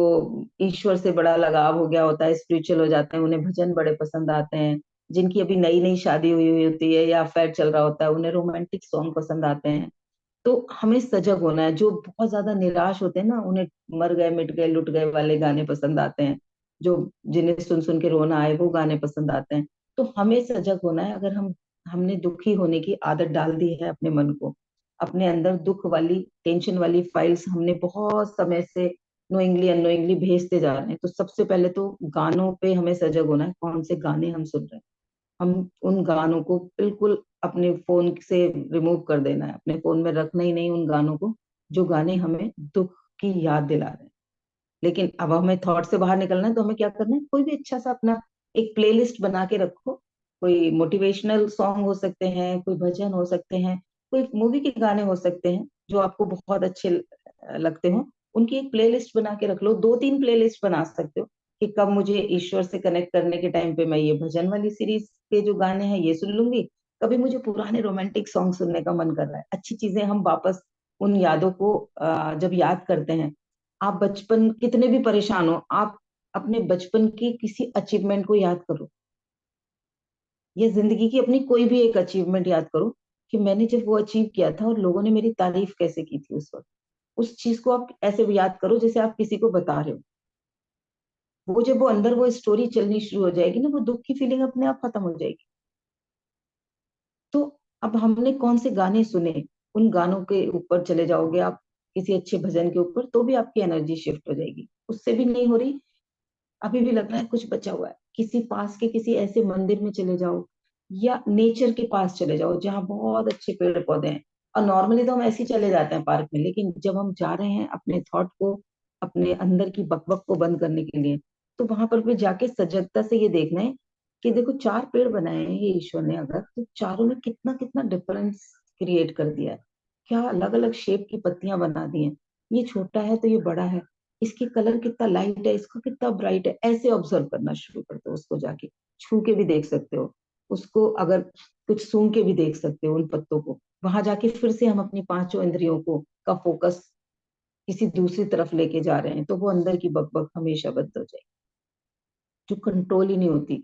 ईश्वर से बड़ा लगाव हो गया होता है, स्पिरिचुअल हो जाते हैं, उन्हें भजन बड़े पसंद आते हैं। जिनकी अभी नई नई शादी हुई हुई होती है या अफेयर चल रहा होता है, उन्हें रोमांटिक सॉन्ग पसंद आते हैं। तो हमें सजग होना है। जो बहुत ज्यादा निराश होते हैं ना, उन्हें मर गए मिट गए लुट गए वाले गाने पसंद आते हैं। जो जिन्हें सुन सुन के रोना आए वो गाने पसंद आते हैं। तो हमें सजग होना है। अगर हमने दुखी होने की आदत डाल दी है अपने मन को, अपने अंदर दुख वाली टेंशन वाली फाइल्स हमने बहुत समय से नोइंगली अननोइंगली भेजते जा रहे हैं, तो सबसे पहले तो गानों पे हमें सजग होना है। कौन से गाने हम सुन रहे हैं, हम उन गानों को बिल्कुल अपने फोन से रिमूव कर देना है। अपने फोन में रखना ही नहीं उन गानों को जो गाने हमें दुख की याद दिला रहे हैं। लेकिन अब हमें थॉट से बाहर निकलना है, तो हमें क्या करना है? कोई भी अच्छा सा अपना एक प्लेलिस्ट बना के रखो। कोई मोटिवेशनल सॉन्ग हो सकते हैं, कोई भजन हो सकते हैं, कोई मूवी के गाने हो सकते हैं जो आपको बहुत अच्छे लगते हो। उनकी एक प्लेलिस्ट बना के रख लो। दो तीन प्लेलिस्ट बना सकते हो कि कब मुझे ईश्वर से कनेक्ट करने के टाइम पे मैं ये भजन वाली सीरीज के जो गाने हैं ये सुन लूंगी। कभी मुझे पुराने रोमांटिक सॉन्ग सुनने का मन कर रहा है। अच्छी चीजें हम वापस उन यादों को जब याद करते हैं, आप बचपन कितने भी परेशान हो, आप अपने बचपन की किसी अचीवमेंट को याद करो, या जिंदगी की अपनी कोई भी एक अचीवमेंट याद करो कि मैंने जब वो अचीव किया था और लोगों ने मेरी तारीफ कैसे की थी उस वक्त। उस चीज को आप ऐसे याद करो जैसे आप किसी को बता रहे हो। वो जब वो अंदर वो स्टोरी चलनी शुरू हो जाएगी ना, वो दुख की फीलिंग अपने आप खत्म हो जाएगी। तो अब हमने कौन से गाने सुने, उन गानों के ऊपर चले जाओगे आप, किसी अच्छे भजन के ऊपर, तो भी आपकी एनर्जी शिफ्ट हो जाएगी। उससे भी नहीं हो रही, अभी भी लग रहा है कुछ बचा हुआ है, किसी पास के किसी ऐसे मंदिर में चले जाओ, या नेचर के पास चले जाओ जहाँ बहुत अच्छे पेड़ पौधे हैं। और नॉर्मली तो हम ऐसे ही चले जाते हैं पार्क में, लेकिन जब हम जा रहे हैं अपने थॉट को, अपने अंदर की बकबक को बंद करने के लिए, तो वहां पर भी जाके सजगता से ये देखना है कि देखो, चार पेड़ बनाए हैं ये ईश्वर ने, अगर तो चारों ने कितना कितना डिफरेंस क्रिएट कर दिया है। क्या अलग अलग शेप की पत्तियां बना दी हैं। ये छोटा है तो ये बड़ा है, इसकी कलर कितना लाइट है, इसका कितना ब्राइट है। ऐसे ऑब्जर्व करना शुरू कर दो उसको, जाके छू के भी देख सकते हो उसको, अगर कुछ सूंघ के भी देख सकते हो उन पत्तों को। वहां जाके फिर से हम अपनी पांचों इंद्रियों को का फोकस किसी दूसरी तरफ लेके जा रहे हैं, तो वो अंदर की बकबक हमेशा बंद हो जाएगी, जो कंट्रोल ही नहीं होती।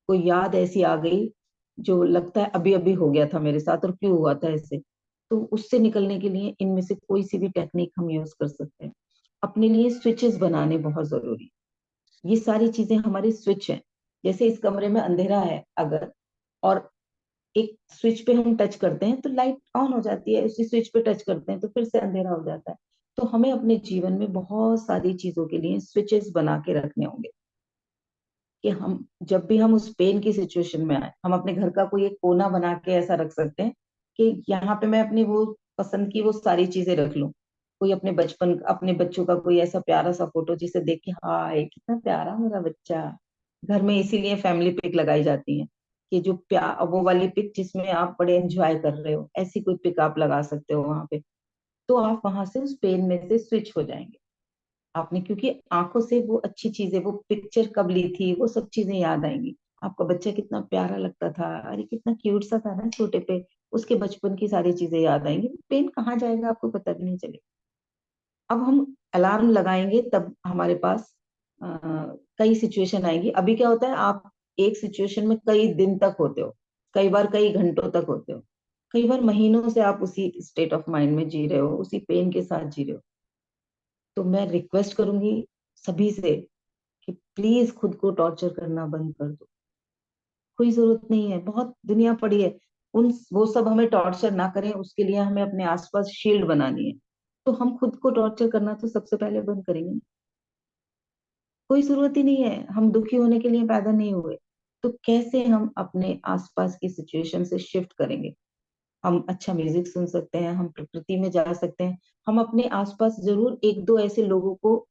कोई याद ऐसी आ गई जो लगता है अभी अभी हो गया था मेरे साथ, और क्यों हुआ था ऐसे, तो उससे निकलने के लिए इनमें से कोई सी भी टेक्निक हम यूज कर सकते हैं। अपने लिए स्विचेस बनाने बहुत जरूरी। ये सारी चीजें हमारी स्विच हैं। जैसे इस कमरे में अंधेरा है अगर, और एक स्विच पे हम टच करते हैं तो लाइट ऑन हो जाती है, उसी स्विच पे टच करते हैं तो फिर से अंधेरा हो जाता है। तो हमें अपने जीवन में बहुत सारी चीजों के लिए स्विचेस बना के रखने होंगे कि हम जब भी हम उस पेन की सिचुएशन में आए, हम अपने घर का कोई एक कोना बना के ऐसा रख सकते हैं कि यहाँ पे मैं अपनी वो पसंद की वो सारी चीजें रख लूं। कोई अपने बचपन, अपने बच्चों का कोई ऐसा प्यारा सा फोटो जिसे देख के हाय कितना प्यारा मेरा बच्चा। घर में इसीलिए फैमिली पिक लगाई जाती है कि जो प्यार, वो वाली पिक जिसमें आप बड़े एंजॉय कर रहे हो, ऐसी कोई पिक आप लगा सकते हो वहां पे। तो आप वहां से उस पेन में से स्विच हो जाएंगे आपने, क्योंकि आंखों से वो अच्छी चीजें, वो पिक्चर कब ली थी, वो सब चीजें याद आएंगी। आपका बच्चा कितना प्यारा लगता था, अरे कितना क्यूट सा था ना छोटे पे, उसके बचपन की सारी चीजें याद आएंगी। पेन कहाँ जाएगा आपको पता भी नहीं चलेगा। अब हम अलार्म लगाएंगे तब हमारे पास अ, कई सिचुएशन आएंगी। अभी क्या होता है, आप एक सिचुएशन में कई दिन तक होते हो, कई बार कई घंटों तक होते हो, कई बार महीनों से आप उसी स्टेट ऑफ माइंड में जी रहे हो, उसी पेन के साथ जी रहे हो। तो मैं रिक्वेस्ट करूंगी सभी से कि प्लीज खुद को टॉर्चर करना बंद कर दो। कोई जरूरत नहीं है, बहुत दुनिया पड़ी है। उन वो सब हमें टॉर्चर ना करें, उसके लिए हमें अपने आसपास शील्ड बनानी है। तो हम खुद को टॉर्चर करना तो सबसे पहले बंद करेंगे। कोई जरूरत ही नहीं है, हम दुखी होने के लिए पैदा नहीं हुए। तो कैसे हम अपने आसपास की सिचुएशन से शिफ्ट करेंगे? हम अच्छा म्यूजिक सुन सकते हैं, हम प्रकृति में जा सकते हैं। हम अपने आसपास जरूर एक दो ऐसे लोगों को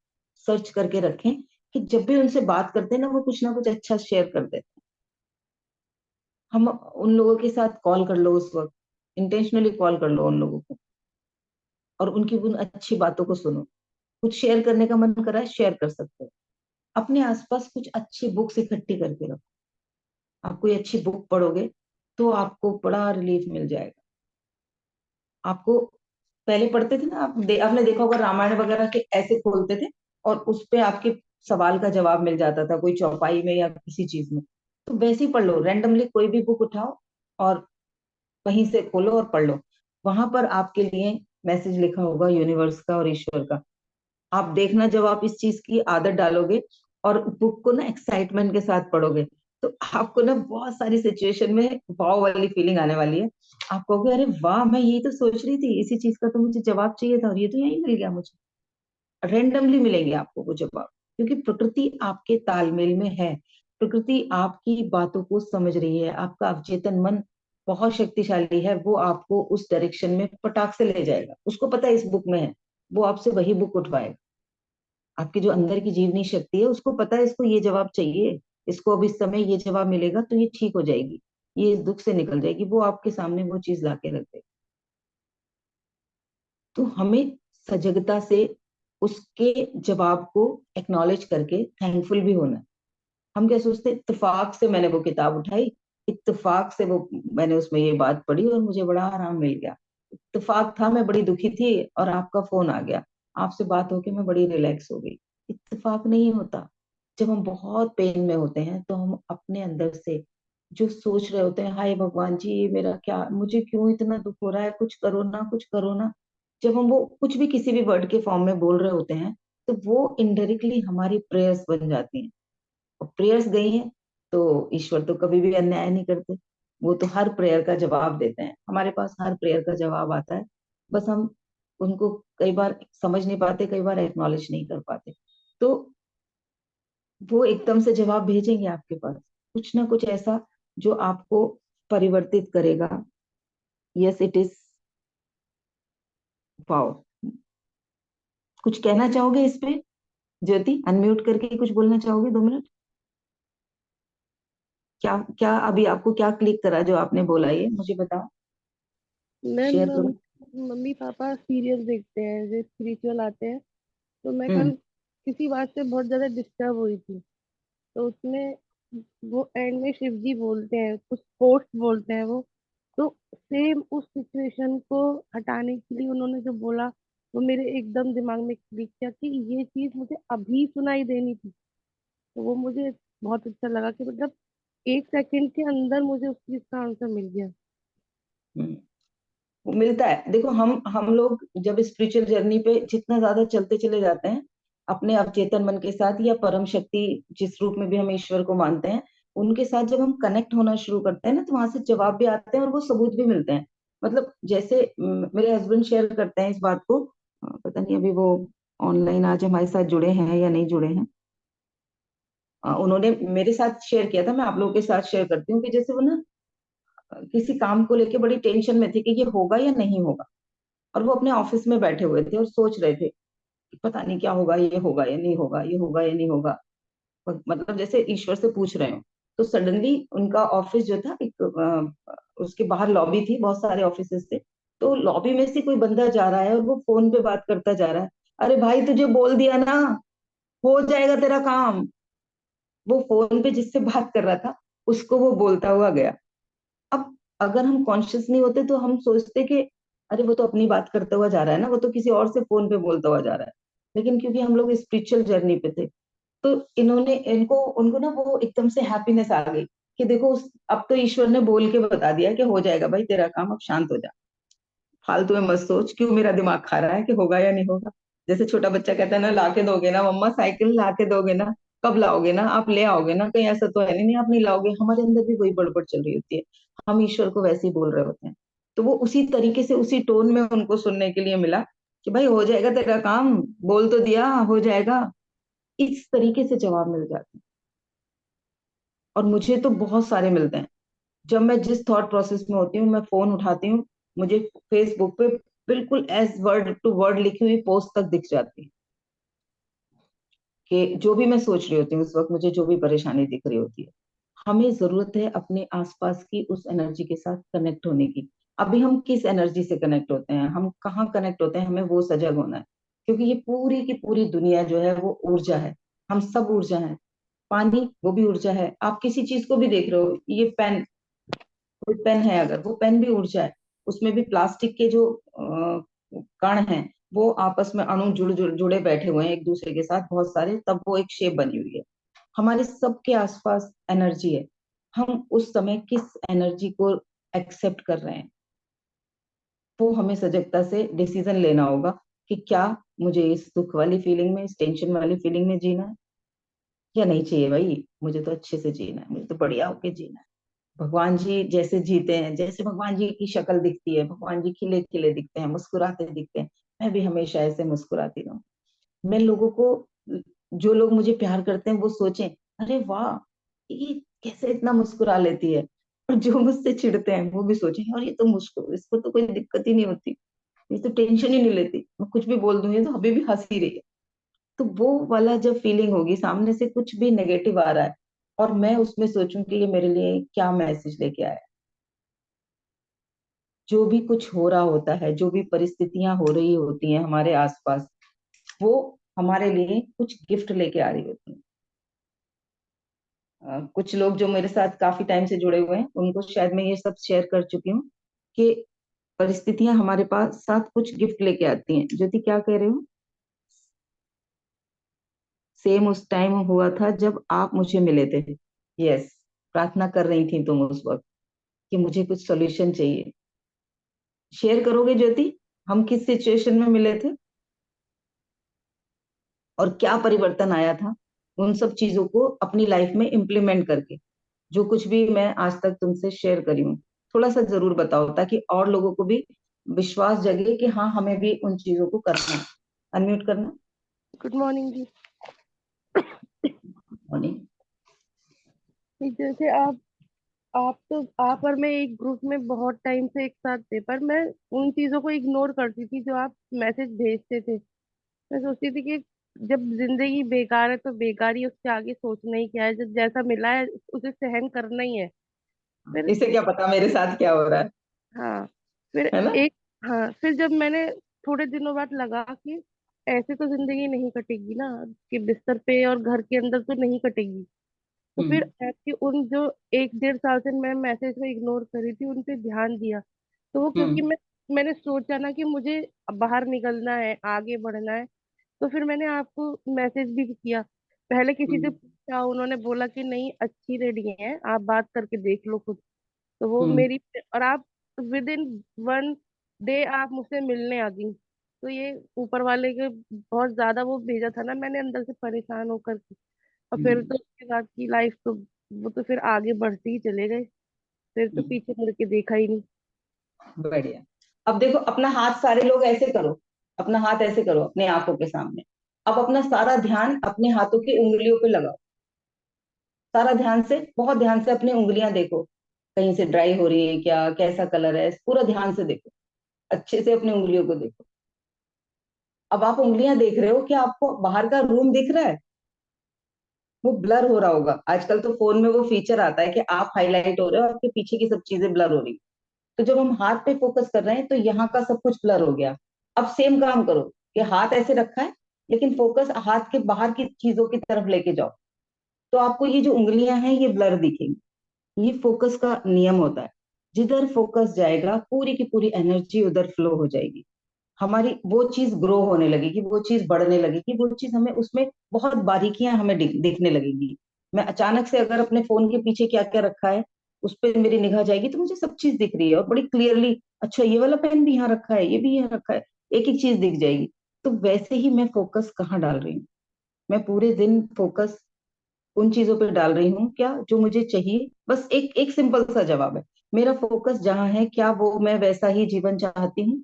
सर्च करके रखें कि जब भी उनसे बात करते हैं ना कुछ अच्छा शेयर कर देते हैं। हम उन लोगों के साथ कॉल कर लो, उस वक्त इंटेंशनली कॉल कर लो उन लोगों को, और उनकी उन अच्छी बातों को सुनो। कुछ शेयर करने का मन कर रहा है, शेयर कर सकते हो। अपने आसपास कुछ अच्छी बुक्स इकट्ठी करके रखो। आप कोई अच्छी बुक पढ़ोगे तो आपको बड़ा रिलीफ मिल जाएगा। आपको पहले पढ़ते थे ना, आपने देखा होगा रामायण वगैरह के ऐसे खोलते थे और उस पे आपके सवाल का जवाब मिल जाता था, कोई चौपाई में या किसी चीज में। तो वैसे ही पढ़ लो, रैंडमली कोई भी बुक उठाओ और वहीं से खोलो और पढ़ लो। वहां पर आपके लिए मैसेज लिखा होगा यूनिवर्स का और ईश्वर का। आप देखना, जब आप इस चीज की आदत डालोगे और बुक को ना एक्साइटमेंट के साथ पढ़ोगे, तो आपको ना बहुत सारी सिचुएशन में वाव वाली फीलिंग आने वाली है। आप कहोगे अरे वाह, मैं यही तो सोच रही थी, इसी चीज का तो मुझे जवाब चाहिए था और ये तो यही मिल गया मुझे। रेंडमली मिलेंगे आपको वो जवाब, क्योंकि प्रकृति आपके तालमेल में है। प्रकृति आपकी बातों को समझ रही है। आपका अवचेतन मन बहुत शक्तिशाली है, वो आपको उस डायरेक्शन में पटाख से ले जाएगा। उसको पता है इस बुक में है, वो आपसे वही बुक उठवाएगा। आपकी जो अंदर की जीवनी शक्ति है उसको पता है इसको ये जवाब चाहिए, इसको अब इस समय ये जवाब मिलेगा तो ये ठीक हो जाएगी, ये इस दुख से निकल जाएगी। वो आपके सामने वो चीज ला के रख देगी। तो हमें सजगता से उसके जवाब को एक्नॉलेज करके थैंकफुल भी होना है। हम क्या सोचते, इत्तेफाक से मैंने वो किताब उठाई, इत्तेफाक से वो मैंने उसमें ये बात पढ़ी और मुझे बड़ा आराम मिल गया। इत्तेफाक था, मैं बड़ी दुखी थी और आपका फोन आ गया, आपसे बात होके मैं बड़ी रिलैक्स हो गई। इत्तेफाक नहीं होता। जब हम बहुत पेन में होते हैं तो हम अपने अंदर से जो सोच रहे होते हैं, हाय भगवान जी ये मेरा क्या, मुझे क्यों इतना दुख हो रहा है, कुछ करो ना, कुछ करो ना। जब हम वो कुछ भी किसी भी वर्ड के फॉर्म में बोल रहे होते हैं, तो वो इनडायरेक्टली हमारी प्रेयर्स बन जाती हैं। और प्रेयर्स गई हैं तो ईश्वर तो कभी भी अन्याय नहीं करते। वो तो हर प्रेयर का जवाब देते हैं, हमारे पास हर प्रेयर का जवाब आता है। बस हम उनको कई बार समझ नहीं पाते, कई बार एक्नॉलेज नहीं कर पाते। तो वो एकदम से जवाब भेजेंगे आपके पास, कुछ ना कुछ ऐसा जो आपको परिवर्तित करेगा। Yes it is wow. कुछ कहना चाहोगे इस पे ज्योति? अनम्यूट करके कुछ बोलना चाहोगे? 2 मिनट। क्या क्या अभी आपको क्या क्लिक करा जो आपने बोला, ये मुझे बताओ, मैम, शेयर करो। मम्मी पापा सीरियल देखते हैं जो स्पिरिचुअल आते हैं। तो मैं कल हम्म। किसी बात से बहुत ज्यादा डिस्टर्ब हुई थी। तो उसमें वो एंड में शिव जी बोलते हैं, कुछ कोट्स बोलते हैं वो। तो सेम उस सिचुएशन को हटाने के लिए उन्होंने जो बोला, वो मेरे एकदम दिमाग में क्लिक किया कि ये चीज मुझे अभी सुनाई देनी थी। तो वो मुझे बहुत अच्छा लगा कि मतलब 1 सेकंड के अंदर मुझे उस चीज का आंसर मिल गया। हम्म। वो मिलता है। देखो, हम लोग जब स्पिरिचुअल जर्नी पे जितना ज्यादा चलते चले जाते हैं अपने अवचेतन मन के साथ, या परम शक्ति जिस रूप में भी हम ईश्वर को मानते हैं, उनके साथ जब हम कनेक्ट होना शुरू करते हैं ना, तो वहां से जवाब भी आते हैं और वो सबूत भी मिलते हैं। मतलब जैसे मेरे हस्बैंड शेयर करते हैं इस बात को। पता नहीं अभी वो ऑनलाइन आज हमारे साथ जुड़े हैं या नहीं जुड़े हैं। उन्होंने मेरे साथ शेयर किया था, मैं आप लोगों के साथ शेयर करती हूँ कि जैसे वो ना किसी काम को लेके बड़ी टेंशन में थे कि ये होगा या नहीं होगा। और वो अपने ऑफिस में बैठे हुए थे और सोच रहे थे कि पता नहीं क्या होगा, ये होगा या नहीं होगा, ये होगा या नहीं होगा। मतलब जैसे ईश्वर से पूछ रहे हो। तो सडनली उनका ऑफिस जो था, एक उसके बाहर लॉबी थी, बहुत सारे ऑफिसेस थे। तो लॉबी में से कोई बंदा जा रहा है और वो फोन पे बात करता जा रहा है। अरे भाई, तुझे बोल दिया ना, हो जाएगा तेरा काम। वो फोन पे जिससे बात कर रहा था उसको वो बोलता हुआ गया। अब अगर हम कॉन्शियस नहीं होते तो हम सोचते कि अरे वो तो अपनी बात करता हुआ जा रहा है ना, वो तो किसी और से फोन पे बोलता हुआ जा रहा है। लेकिन क्योंकि हम लोग स्पिरिचुअल जर्नी पे थे, तो इन्होंने इनको उनको ना वो एकदम से हैप्पीनेस आ गई कि देखो अब तो ईश्वर ने बोल के बता दिया कि हो जाएगा भाई तेरा काम, अब शांत हो जा, फालतू में मत सोच, क्यों मेरा दिमाग खा रहा है कि होगा या नहीं होगा। जैसे छोटा बच्चा कहता है ना, ला के दोगे ना मम्मा साइकिल, ला के दोगे ना। कब लाओगे ना, आप ले आओगे ना, कहीं ऐसा तो है नहीं आप नहीं लाओगे। हमारे अंदर भी वही बड़बड़ चल रही होती है, हम ईश्वर को वैसे ही बोल रहे होते हैं। तो वो उसी तरीके से उसी टोन में उनको सुनने के लिए मिला कि भाई हो जाएगा तेरा काम, बोल तो दिया हो जाएगा, इस तरीके से जवाब मिल जाते हैं। और मुझे तो बहुत सारे मिलते हैं। जब मैं जिस थॉट प्रोसेस में होती हूँ, मैं फोन उठाती हूँ, मुझे फेसबुक पे बिल्कुल एज वर्ड टू वर्ड लिखी हुई पोस्ट तक दिख जाती है कि जो भी मैं सोच रही होती हूँ उस वक्त, मुझे जो भी परेशानी दिख रही होती है। हमें जरूरत है अपने आसपास की उस एनर्जी के साथ कनेक्ट होने की। अभी हम किस एनर्जी से कनेक्ट होते हैं, हम कहाँ कनेक्ट होते हैं, हमें वो सजग होना है। क्योंकि ये पूरी की पूरी दुनिया जो है वो ऊर्जा है, हम सब ऊर्जा है। पानी वो भी ऊर्जा है, आप किसी चीज को भी देख रहे हो, ये पेन, कोई पेन है अगर, वो पेन भी ऊर्जा है। उसमें भी प्लास्टिक के जो कण हैं, वो आपस में अणु जुड़े बैठे हुए हैं एक दूसरे के साथ बहुत सारे, तब वो एक शेप बनी हुई है। हमारे सबके आसपास एनर्जी है, हम उस समय किस एनर्जी को एक्सेप्ट कर रहे हैं, वो हमें सजगता से डिसीजन लेना होगा कि क्या मुझे इस दुख वाली फीलिंग में, इस टेंशन वाली फीलिंग में जीना है या नहीं चाहिए। भाई मुझे तो अच्छे से जीना है, मुझे तो बढ़िया होके जीना है। भगवान जी जैसे जीते हैं, जैसे भगवान जी की शक्ल दिखती है, भगवान जी खिले खिले दिखते हैं, मुस्कुराते दिखते हैं, मैं भी हमेशा ऐसे मुस्कुराती रहूं। मैं लोगों को, जो लोग मुझे प्यार करते हैं वो सोचें अरे वाह, ये कैसे इतना मुस्कुरा लेती है। और जो मुझसे चिढ़ते हैं वो भी सोचें और ये तो मुस्कुर, इसको तो कोई दिक्कत ही नहीं होती, ये तो टेंशन ही नहीं लेती, मैं कुछ भी बोल दूं ये तो अभी भी हंसी रही है। तो वो वाला जब फीलिंग होगी, सामने से कुछ भी नेगेटिव आ रहा है और मैं उसमें सोचूं कि ये मेरे लिए क्या मैसेज लेके आया है, जो भी कुछ हो रहा होता है, जो भी परिस्थितियां हो रही होती हैं हमारे आसपास, वो हमारे लिए कुछ गिफ्ट लेके आ रही होती हैं। कुछ लोग जो मेरे साथ काफी टाइम से जुड़े हुए हैं उनको शायद मैं ये सब शेयर कर चुकी हूँ कि परिस्थितियां हमारे पास साथ कुछ गिफ्ट लेके आती हैं। ज्योति क्या कह रहे हो? सेम उस टाइम हुआ था जब आप मुझे मिले थे। यस, प्रार्थना कर रही थी तुम उस वक्त कि मुझे कुछ सॉल्यूशन चाहिए। शेयर करोगे ज्योति, हम किस सिचुएशन में मिले थे और क्या परिवर्तन आया था, उन सब चीजों को अपनी लाइफ में इम्प्लीमेंट करके, जो कुछ भी मैं आज तक तुमसे शेयर करी हूँ, थोड़ा सा जरूर बताओ ताकि और लोगों को भी विश्वास जगे कि हाँ हमें भी उन चीजों को करना है। अनम्यूट करना। गुड मॉर्निंग जी। मॉर्निंग। जैसे आप तो आप और मैं एक ग्रुप में बहुत टाइम से एक साथ थे, पर मैं उन चीजों को इग्नोर करती थी जो आप मैसेज भेजते थे। मैं सोचती थी कि जब जिंदगी बेकार है तो बेकार ही, उसके आगे सोचना ही क्या है, जब जैसा मिला है उसे सहन करना ही है। फिर इसे क्या पता मेरे साथ क्या हो रहा है हाँ, फिर है ना? एक हाँ, फिर जब मैंने थोड़े दिनों बाद लगा कि ऐसे तो जिंदगी नहीं कटेगी ना, कि बिस्तर पे और घर के अंदर तो नहीं कटेगी। तो फिर हम्म। आपकी उन जो 1 1.5 साल से मैं मैसेज को इग्नोर करी थी उन पे ध्यान दिया। तो वो क्योंकि हम्म। मैंने सोचा ना कि मुझे बाहर निकलना है, आगे बढ़ना है, तो फिर मैंने आपको मैसेज भी किया। पहले किसी से हम्म। पूछा, उन्होंने बोला कि नहीं अच्छी रेडी है, आप बात करके देख लो खुद। तो वो हम्म। मेरी, और आप विद इन 1 डे आप मुझसे मिलने आ गई। तो ये ऊपर वाले के बहुत ज्यादा वो भेजा था ना मैंने अंदर से परेशान होकर के। और फिर हम्म। तो उसके बाद की लाइफ तो वो तो फिर आगे बढ़ते ही चले गए, फिर तो हम्म। पीछे मुड़ के देखा ही नहीं। बढ़िया। अब देखो अपना हाथ, सारे लोग ऐसे करो, अपना हाथ ऐसे करो अपने आंखों के सामने। अब अपना सारा ध्यान अपने हाथों की उंगलियों पे लगाओ, सारा ध्यान से, बहुत ध्यान से अपनी उंगलियां देखो, कहीं से ड्राई हो रही है क्या, कैसा कलर है, पूरा ध्यान से देखो, अच्छे से अपनी उंगलियों को देखो। अब आप उंगलियां देख रहे हो, क्या आपको बाहर का रूम दिख रहा है? वो ब्लर हो रहा होगा, आजकल तो फोन में वो फीचर आता है कि आप हाईलाइट हो रहे हो, आपके पीछे की सब चीजें ब्लर हो रही। तो जब हम हाथ पे फोकस कर रहे हैं तो यहाँ का सब कुछ ब्लर हो गया। अब सेम काम करो कि हाथ ऐसे रखा है लेकिन फोकस हाथ के बाहर की चीजों की तरफ लेके जाओ, तो आपको ये जो उंगलियां हैं ये ब्लर दिखेंगी। ये फोकस का नियम होता है, जिधर फोकस जाएगा पूरी की पूरी एनर्जी उधर फ्लो हो जाएगी। हमारी वो चीज ग्रो होने लगेगी, वो चीज बढ़ने लगेगी, वो चीज हमें उसमें बहुत बारीकियां हमें दिखने लगेगी। मैं अचानक से अगर अपने फोन के पीछे क्या क्या रखा है उस पर मेरी निगाह जाएगी तो मुझे सब चीज दिख रही है और बड़ी क्लियरली, अच्छा ये वाला पेन भी यहाँ रखा है, ये भी यहाँ रखा है, एक एक चीज दिख जाएगी। तो वैसे ही मैं फोकस कहाँ डाल रही हूँ, मैं पूरे दिन फोकस उन चीजों पे डाल रही हूँ क्या जो मुझे चाहिए? बस एक एक सिंपल सा जवाब है। मेरा फोकस जहां है, क्या वो मैं वैसा ही जीवन चाहती हूँ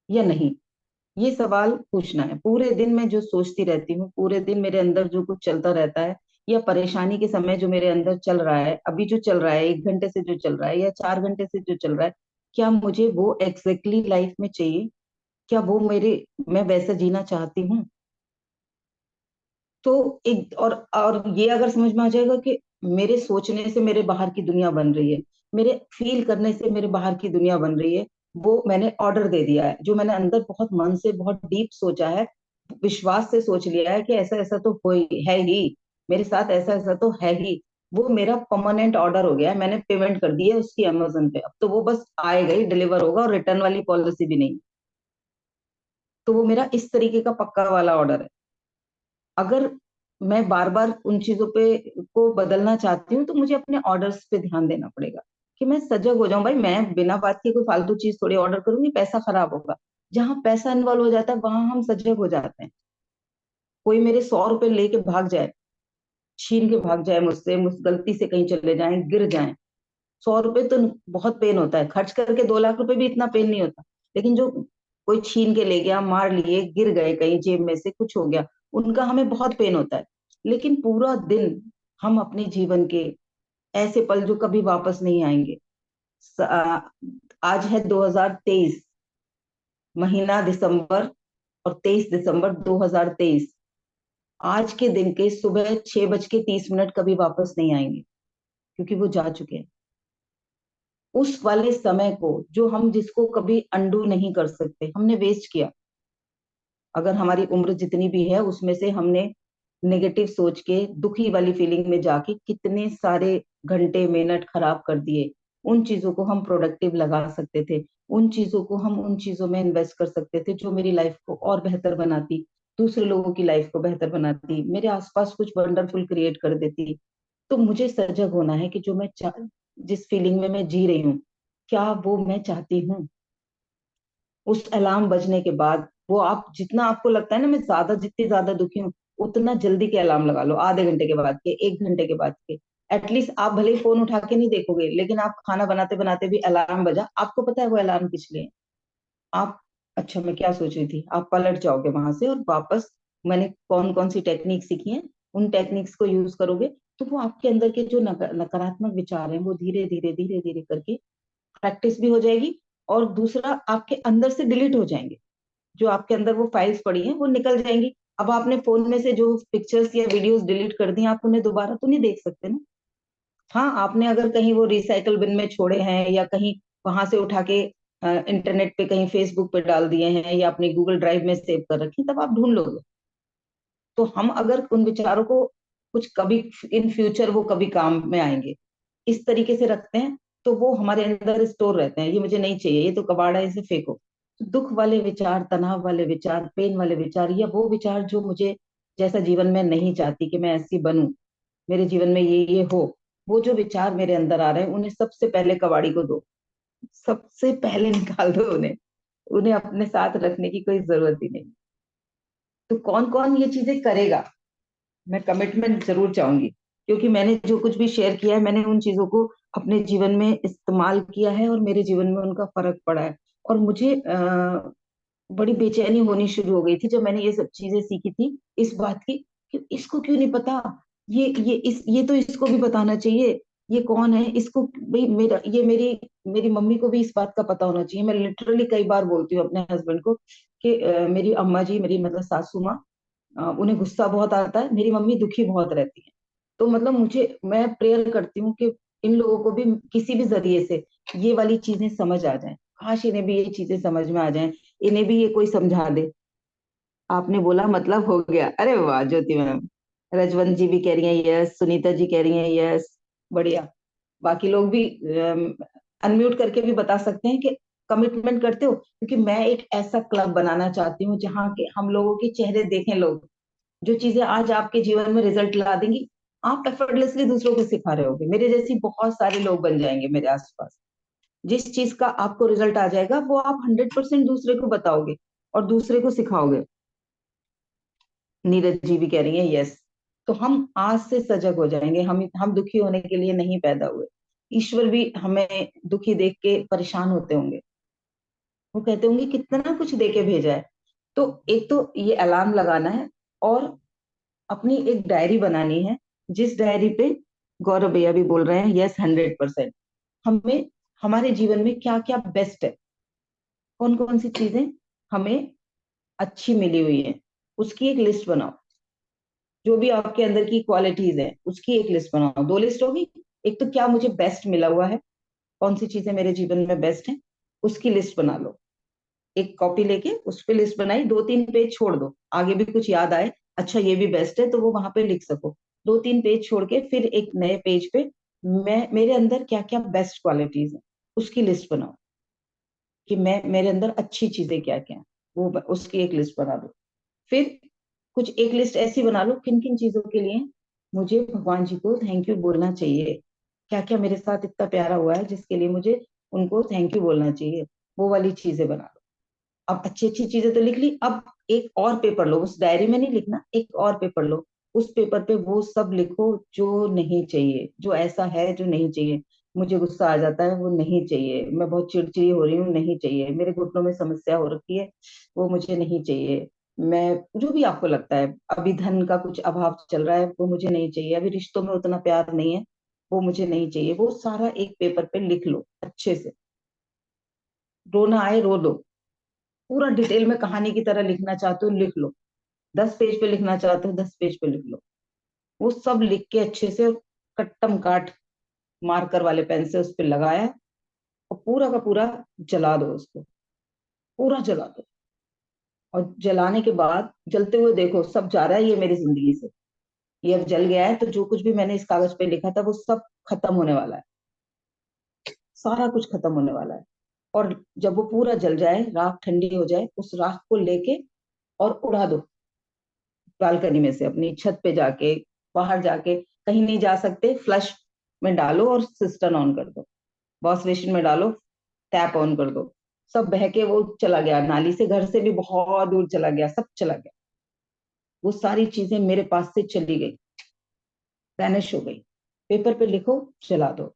या नहीं? ये सवाल पूछना है। पूरे दिन मैं जो सोचती रहती हूँ, पूरे दिन मेरे अंदर जो कुछ चलता रहता है, या परेशानी के समय जो मेरे अंदर चल रहा है, अभी जो चल रहा है, 1 घंटे से जो चल रहा है या 4 घंटे से जो चल रहा है, क्या मुझे वो एग्जैक्टली लाइफ में चाहिए? क्या वो मेरे, मैं वैसा जीना चाहती हूँ? तो एक और ये अगर समझ में आ जाएगा कि मेरे सोचने से मेरे बाहर की दुनिया बन रही है, मेरे फील करने से मेरे बाहर की दुनिया बन रही है, वो मैंने ऑर्डर दे दिया है। जो मैंने अंदर बहुत मन से बहुत डीप सोचा है, विश्वास से सोच लिया है कि ऐसा ऐसा तो हो ही है ही, मेरे साथ ऐसा ऐसा तो है ही, वो मेरा परमानेंट ऑर्डर हो गया है। मैंने पेमेंट कर दी है उसकी अमेजोन पे, अब तो वो बस आएगा ही, डिलीवर होगा, और रिटर्न वाली पॉलिसी भी नहीं। तो वो मेरा इस तरीके का पक्का वाला ऑर्डर है। अगर मैं बार बार उन चीजों पे को बदलना चाहती हूँ, तो मुझे अपने ऑर्डर्स पे ध्यान देना पड़ेगा कि मैं सजग हो जाऊं। भाई मैं बिना बात के कोई फालतू चीज थोड़ी ऑर्डर करूंगी, पैसा खराब होगा। जहां पैसा इन्वॉल्व हो जाता है वहां हम सजग हो जाते हैं। कोई मेरे 100 रुपए लेके भाग जाए, छीन के भाग जाए मुझसे, मुझ गलती से कहीं चले जाएं, गिर जाएं, 100 रुपए तो बहुत पेन होता है। खर्च करके 2 लाख रुपए भी इतना पेन नहीं होता, लेकिन जो कोई छीन के ले गया, मार लिए, गिर गए कहीं, जेब में से कुछ हो गया, उनका हमें बहुत पेन होता है। लेकिन पूरा दिन हम अपने जीवन के ऐसे पल जो कभी वापस नहीं आएंगे। आज है 2023, महीना दिसंबर, और 23 दिसंबर 2023। आज के दिन के सुबह 6:30 कभी वापस नहीं आएंगे, क्योंकि वो जा चुके हैं। उस वाले समय को, जो हम जिसको कभी अंडू नहीं कर सकते, हमने वेस्ट किया। अगर हमारी उम्र जितनी भी है उसमें से हमने नेगेटिव सोच के दुखी वाली फीलिंग में जाके कितने सारे घंटे मिनट खराब कर दिए। उन चीजों को हम प्रोडक्टिव लगा सकते थे, उन चीजों को हम उन चीजों में इन्वेस्ट कर सकते थे जो मेरी लाइफ को और बेहतर बनाती, दूसरे लोगों की लाइफ को बेहतर बनाती, मेरे आसपास कुछ वंडरफुल क्रिएट कर देती। तो मुझे सजग होना है कि जो जिस फीलिंग में मैं जी रही हूँ, क्या वो मैं चाहती हूँ? उस अलार्म बजने के बाद, वो आप जितना आपको लगता है ना मैं ज्यादा, जितनी ज्यादा दुखी हूँ, उतना जल्दी के अलार्म लगा लो, आधे घंटे के बाद के, 1 घंटे के बाद के। एटलीस्ट आप भले ही फोन उठा के नहीं देखोगे, लेकिन आप खाना बनाते बनाते भी अलार्म बजा, आपको पता है वो अलार्म किस लिए है। आप, अच्छा मैं क्या सोच रही थी, आप पलट जाओगे वहां से और वापस मैंने कौन कौन सी टेक्निक सीखी है, उन टेक्निक्स को यूज करोगे, तो वो आपके अंदर के जो नकारात्मक विचार हैं वो धीरे धीरे धीरे धीरे करके प्रैक्टिस भी हो जाएगी, और दूसरा आपके अंदर से डिलीट हो जाएंगे। जो आपके अंदर वो फाइल्स पड़ी हैं वो निकल जाएंगी। अब आपने फोन में से जो पिक्चर्स या वीडियोस डिलीट कर दी, आप उन्हें दोबारा तो नहीं देख सकते ना। हाँ, आपने अगर कहीं वो रिसाइकल बिन में छोड़े हैं, या कहीं वहां से उठा के इंटरनेट पे कहीं फेसबुक पे डाल दिए हैं, या अपने गूगल ड्राइव में सेव कर रखी, तब आप ढूंढ लोगे। तो हम अगर उन विचारों को कुछ कभी इन फ्यूचर वो कभी काम में आएंगे, इस तरीके से रखते हैं, तो वो हमारे अंदर स्टोर रहते हैं। ये मुझे नहीं चाहिए, ये तो कबाड़ा है, इसे फेंको। तो दुख वाले विचार, तनाव वाले विचार, पेन वाले विचार, या वो विचार जो मुझे जैसा जीवन में नहीं चाहती कि मैं ऐसी बनूं, मेरे जीवन में ये हो, वो जो विचार मेरे अंदर आ रहे हैं, उन्हें सबसे पहले कबाड़ी को दो, सबसे पहले निकाल दो उन्हें। उन्हें अपने साथ रखने की कोई जरूरत ही नहीं। तो कौन कौन ये चीजें करेगा? मैं कमिटमेंट जरूर चाहूंगी, क्योंकि मैंने जो कुछ भी शेयर किया है, मैंने उन चीजों को अपने जीवन में इस्तेमाल किया है, और मेरे जीवन में उनका फर्क पड़ा है। और मुझे बड़ी बेचैनी होनी शुरू हो गई थी जब मैंने ये सब चीजें सीखी थी, इस बात की कि इसको क्यों नहीं पता, ये तो इसको भी बताना चाहिए। ये कौन है इसको, भाई मेरा, ये मेरी मेरी मम्मी को भी इस बात का पता होना चाहिए। मैं लिटरली कई बार बोलती हूँ अपने हस्बैंड को कि मेरी अम्मा जी, मेरी मतलब सासू माँ, उन्हें गुस्सा बहुत आता है, मेरी मम्मी दुखी बहुत रहती है। तो मतलब मैं प्रेयर करती हूँ कि इन लोगों को भी किसी भी जरिए से ये वाली चीजें समझ आ जाएं। काश इन्हें भी ये चीजें समझ में आ जाएं, इन्हें भी ये कोई समझा दे। आपने बोला मतलब हो गया, अरे वाह ज्योति मैम। रजवंत जी भी कह रही हैं यस, सुनीता जी कह रही हैं यस, बढ़िया। बाकी लोग भी अनम्यूट करके भी बता सकते हैं कि कमिटमेंट करते हो, क्योंकि मैं एक ऐसा क्लब बनाना चाहती हूँ जहाँ के हम लोगों के चेहरे देखें लोग। जो चीजें आज आपके जीवन में रिजल्ट ला देंगी, आप एफर्टलेसली दूसरों को सिखा रहे होगे। मेरे जैसी बहुत सारे लोग बन जाएंगे मेरे आसपास। जिस चीज का आपको रिजल्ट आ जाएगा, वो आप 100% दूसरे को बताओगे और दूसरे को सिखाओगे। नीरज जी भी कह रही है यस। तो हम आज से सजग हो जाएंगे। हम दुखी होने के लिए नहीं पैदा हुए। ईश्वर भी हमें दुखी देख के परेशान होते होंगे, वो कहते होंगे कितना कुछ दे के भेजा है। तो एक तो ये अलार्म लगाना है, और अपनी एक डायरी बनानी है, जिस डायरी पे गौरव भैया भी बोल रहे हैं, यस 100%, हमें हमारे जीवन में क्या क्या बेस्ट है, कौन कौन सी चीजें हमें अच्छी मिली हुई है, उसकी एक लिस्ट बनाओ। जो भी आपके अंदर की क्वालिटीज है उसकी एक लिस्ट बनाओ। दो लिस्ट होगी, एक तो क्या मुझे बेस्ट मिला हुआ है, कौन सी चीजें मेरे जीवन में बेस्ट है, उसकी लिस्ट बना लो। एक कॉपी लेके उस पे लिस्ट बनाई, 2-3 पेज छोड़ दो, आगे भी कुछ याद आए, अच्छा ये भी बेस्ट है तो वो वहां पे लिख सको। 2-3 पेज छोड़ के फिर एक नए पेज पे मैं मेरे अंदर क्या क्या बेस्ट क्वालिटीज है उसकी लिस्ट बनाओ, कि मैं मेरे अंदर अच्छी चीजें क्या क्या हैं, वो उसकी एक लिस्ट बना दो। फिर कुछ एक लिस्ट ऐसी बना लो किन किन चीजों के लिए मुझे भगवान जी को थैंक यू बोलना चाहिए, क्या क्या मेरे साथ इतना प्यारा हुआ है जिसके लिए मुझे उनको थैंक यू बोलना चाहिए, वो वाली चीजें बना लो। अब अच्छी अच्छी चीजें तो लिख ली, अब एक और पेपर लो, उस डायरी में नहीं लिखना, एक और पेपर लो, उस पेपर पे वो सब लिखो जो नहीं चाहिए, जो ऐसा है जो नहीं चाहिए। मुझे गुस्सा आ जाता है, वो नहीं चाहिए। मैं बहुत चिड़चिड़ी हो रही हूँ, नहीं चाहिए। मेरे घुटनों में समस्या हो रखी है, वो मुझे नहीं चाहिए। मैं जो भी आपको लगता है, अभी धन का कुछ अभाव चल रहा है, वो मुझे नहीं चाहिए। अभी रिश्तों में उतना प्यार नहीं है, वो मुझे नहीं चाहिए। वो सारा एक पेपर पे लिख लो अच्छे से। रोना आए रो लो, पूरा डिटेल में कहानी की तरह लिखना चाहते हो लिख लो। 10 पेज पे लिखना चाहते हो 10 पेज पे लिख लो। वो सब लिख के अच्छे से कट्टम काट मार्कर वाले पेन से उस पे लगाया, और पूरा का पूरा जला दो उसको, पूरा जला दो। और जलाने के बाद जलते हुए देखो सब जा रहा है ये मेरी जिंदगी से, ये अब जल गया है, तो जो कुछ भी मैंने इस कागज पे लिखा था वो सब खत्म होने वाला है, सारा कुछ खत्म होने वाला है। और जब वो पूरा जल जाए, राख ठंडी हो जाए, उस राख को लेके और उड़ा दो, बालकनी में से अपनी छत पे जाके, बाहर जाके, कहीं नहीं जा सकते, फ्लश में डालो और सिस्टम ऑन कर दो, वॉश बेसिन में डालो, टैप ऑन कर दो। सब बह के वो चला गया नाली से, घर से भी बहुत दूर चला गया, सब चला गया। वो सारी चीजें मेरे पास से चली गई, वैनिश हो गई। पेपर पे लिखो, जला दो।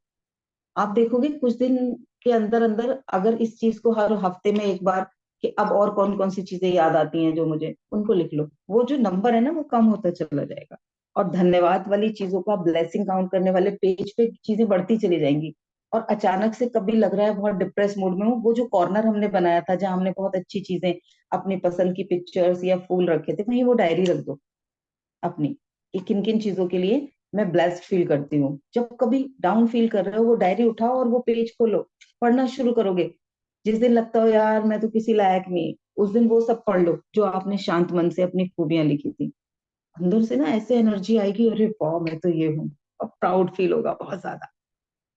आप देखोगे कुछ दिन के अंदर अंदर, अगर इस चीज को हर हफ्ते में एक बार, कि अब और कौन कौन सी चीजें याद आती हैं जो मुझे, उनको लिख लो, वो जो नंबर है ना वो कम होता चला जाएगा। और धन्यवाद वाली चीजों को, आप ब्लेसिंग काउंट करने वाले पेज पे चीजें बढ़ती चली जाएंगी। और अचानक से कभी लग रहा है बहुत डिप्रेस मूड में हूँ, वो जो कॉर्नर हमने बनाया था जहां हमने बहुत अच्छी चीजें, अपनी पसंद की पिक्चर्स या फूल रखे थे, वहीं वो डायरी रख दो अपनी, कि किन किन चीजों के लिए मैं ब्लेस्ड फील करती हूँ। जब कभी डाउन फील कर रहे हो, वो डायरी उठाओ और वो पेज खोलो, पढ़ना शुरू करोगे। जिस दिन लगता हो यार मैं तो किसी लायक नहीं, उस दिन वो सब पढ़ लो जो आपने शांत मन से अपनी खूबियां लिखी थी। अंदर से ना ऐसे एनर्जी आएगी, अरे वाह मैं तो ये हूँ। और प्राउड फील होगा बहुत ज्यादा।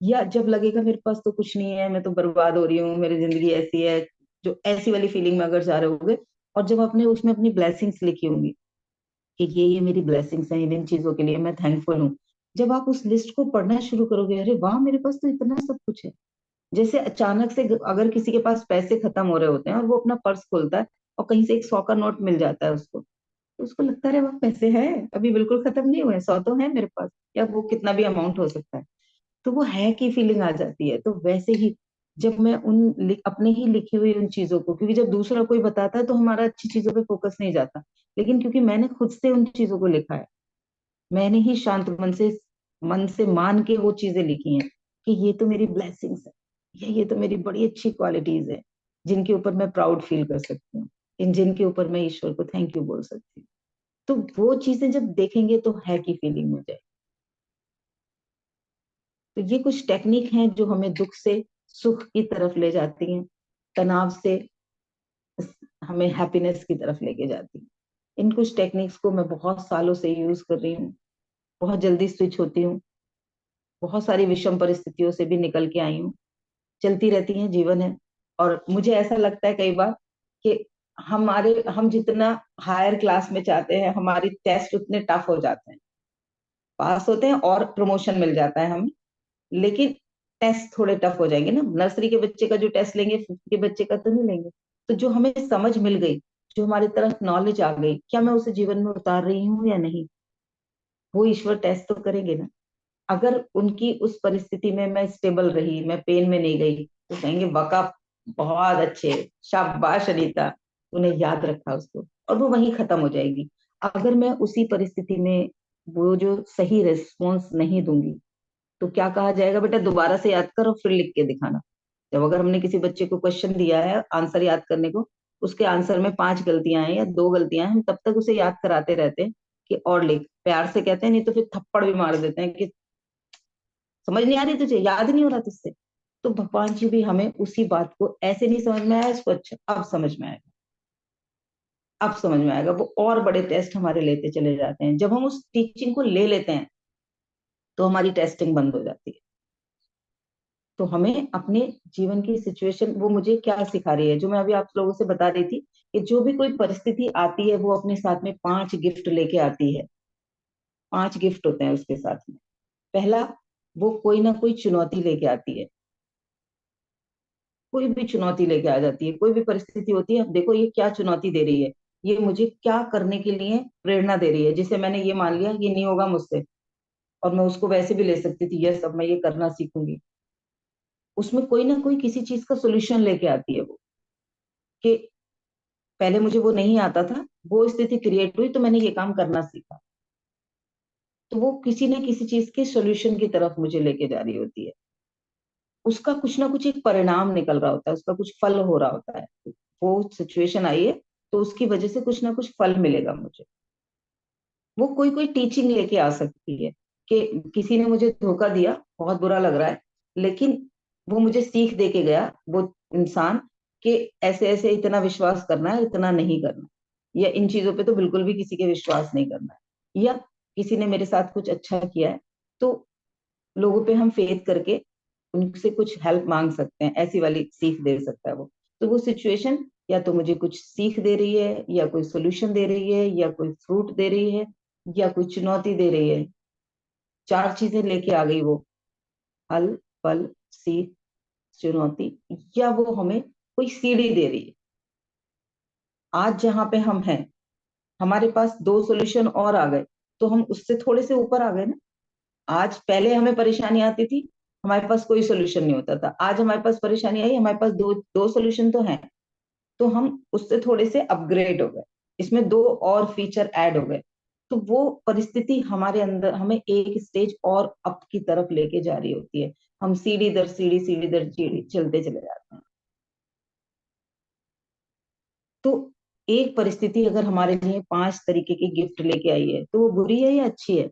या जब लगेगा मेरे पास तो कुछ नहीं है, मैं तो बर्बाद हो रही हूँ, मेरी जिंदगी ऐसी है, जो ऐसी वाली फीलिंग में अगर जा रहे होगे, और जब आपने उसमें अपनी ब्लेसिंग्स लिखी होंगी, कि ये मेरी ब्लेसिंग्स हैं, इन चीजों के लिए मैं थैंकफुल हूँ, जब आप उस लिस्ट को पढ़ना शुरू करोगे, अरे वाह मेरे पास तो इतना सब कुछ है। जैसे अचानक से अगर किसी के पास पैसे खत्म हो रहे होते हैं और वो अपना पर्स खोलता है, और कहीं से एक 100 का नोट मिल जाता है उसको, तो उसको लगता है वह पैसे है, अभी बिल्कुल खत्म नहीं हुए, 100 तो है मेरे पास, या वो कितना भी अमाउंट हो सकता है। तो वो है की फीलिंग आ जाती है। तो वैसे ही जब मैं अपने ही लिखी हुई उन चीजों को, क्योंकि जब दूसरा कोई बताता है तो हमारा अच्छी चीजों पे फोकस नहीं जाता, लेकिन क्योंकि मैंने खुद से उन चीजों को लिखा है, मैंने ही शांत मन से मान के वो चीजें लिखी हैं, कि ये तो मेरी ब्लेसिंग्स है, ये तो मेरी बड़ी अच्छी क्वालिटीज है, जिनके ऊपर मैं प्राउड फील कर सकती हूँ, इन जिनके ऊपर मैं ईश्वर को थैंक यू बोल सकती हूँ। तो वो चीजें जब देखेंगे तो है की फीलिंग हो जाए। तो ये कुछ टेक्निक हैं जो हमें दुख से सुख की तरफ ले जाती हैं, तनाव से हमें हैप्पीनेस की तरफ लेके जाती हैं। इन कुछ टेक्निक्स को मैं बहुत सालों से यूज कर रही हूँ, बहुत जल्दी स्विच होती हूँ, बहुत सारी विषम परिस्थितियों से भी निकल के आई हूँ। चलती रहती हैं, जीवन है। और मुझे ऐसा लगता है कई बार कि हम जितना हायर क्लास में चाहते हैं, हमारी टेस्ट उतने टफ हो जाते हैं, पास होते हैं और प्रमोशन मिल जाता है हमें, लेकिन टेस्ट थोड़े टफ हो जाएंगे ना। नर्सरी के बच्चे का जो टेस्ट लेंगे, फिफ्थ के बच्चे का तो नहीं लेंगे। तो जो हमें समझ मिल गई, जो हमारी तरफ नॉलेज आ गई, क्या मैं उसे जीवन में उतार रही हूँ या नहीं, वो ईश्वर टेस्ट तो करेंगे ना। अगर उनकी उस परिस्थिति में मैं स्टेबल रही, मैं पेन में नहीं गई, तो कहेंगे वाका, बहुत अच्छे, शाबाश अनीता, तूने याद रखा उसको, और वो वहीं खत्म हो जाएगी। अगर मैं उसी परिस्थिति में वो जो सही रिस्पॉन्स नहीं दूंगी, तो क्या कहा जाएगा, बेटा दोबारा से याद कर और फिर लिख के दिखाना। जब अगर हमने किसी बच्चे को क्वेश्चन दिया है आंसर याद करने को, उसके आंसर में 5 गलतियां हैं या 2 गलतियां हैं, हम तब तक उसे याद कराते रहते हैं कि और लिख, प्यार से कहते हैं, नहीं तो फिर थप्पड़ भी मार देते हैं कि समझ नहीं आ रही तुझे, याद नहीं हो रहा तुझसे। तो भगवान जी भी हमें उसी बात को, ऐसे नहीं समझ में आया इसको, अच्छा अब समझ में आएगा, अब समझ में आएगा, वो और बड़े टेस्ट हमारे लेते चले जाते हैं। जब हम उस टीचिंग को ले लेते हैं तो हमारी टेस्टिंग बंद हो जाती है। तो हमें अपने जीवन की सिचुएशन, वो मुझे क्या सिखा रही है, जो मैं अभी आप लोगों से बता रही थी, कि जो भी कोई परिस्थिति आती है वो अपने साथ में 5 गिफ्ट लेके आती है। 5 गिफ्ट होते हैं उसके साथ में। पहला, वो कोई ना कोई चुनौती लेके आती है, कोई भी चुनौती लेके आ जाती है। कोई भी परिस्थिति होती है, अब देखो ये क्या चुनौती दे रही है, ये मुझे क्या करने के लिए प्रेरणा दे रही है। जिसे मैंने ये मान लिया ये नहीं होगा मुझसे, और मैं उसको वैसे भी ले सकती थी, यस अब मैं ये करना सीखूंगी। उसमें कोई ना कोई किसी चीज का सोल्यूशन लेके आती है वो, कि पहले मुझे वो नहीं आता था, वो स्थिति क्रिएट हुई तो मैंने ये काम करना सीखा। तो वो किसी न किसी चीज के सोल्यूशन की तरफ मुझे लेके जा रही होती है। उसका कुछ ना कुछ एक परिणाम निकल रहा होता है, उसका कुछ फल हो रहा होता है। वो सिचुएशन आई है तो उसकी वजह से कुछ ना कुछ फल मिलेगा मुझे। वो कोई कोई टीचिंग लेके आ सकती है, कि किसी ने मुझे धोखा दिया, बहुत बुरा लग रहा है, लेकिन वो मुझे सीख दे के गया वो इंसान, कि ऐसे ऐसे इतना विश्वास करना है, इतना नहीं करना, या इन चीजों पे तो बिल्कुल भी किसी के विश्वास नहीं करना है। या किसी ने मेरे साथ कुछ अच्छा किया है, तो लोगों पे हम फेथ करके उनसे कुछ हेल्प मांग सकते हैं, ऐसी वाली सीख दे सकता है वो। तो वो सिचुएशन या तो मुझे कुछ सीख दे रही है, या कोई सोल्यूशन दे रही है, या कोई फ्रूट दे रही है, या कोई चुनौती दे रही है। 4 चीजें लेके आ गई वो, फल, फल, सीख, चुनौती, या वो हमें कोई सीढ़ी दे रही है। आज जहां पे हम हैं, हमारे पास 2 सॉल्यूशन और आ गए, तो हम उससे थोड़े से ऊपर आ गए ना। आज, पहले हमें परेशानी आती थी, हमारे पास कोई सोल्यूशन नहीं होता था, आज हमारे पास परेशानी आई, हमारे पास दो दो सोल्यूशन तो हैं, तो हम उससे थोड़े से अपग्रेड हो गए, इसमें 2 और फीचर ऐड हो गए। तो वो परिस्थिति हमारे अंदर हमें एक स्टेज और अप की तरफ लेके जा रही होती है। हम सीढ़ी दर सीढ़ी, सीढ़ी दर सीढ़ी चलते चले जाते हैं। तो एक परिस्थिति अगर हमारे लिए 5 तरीके की गिफ्ट लेके आई है, तो वो बुरी है या अच्छी है?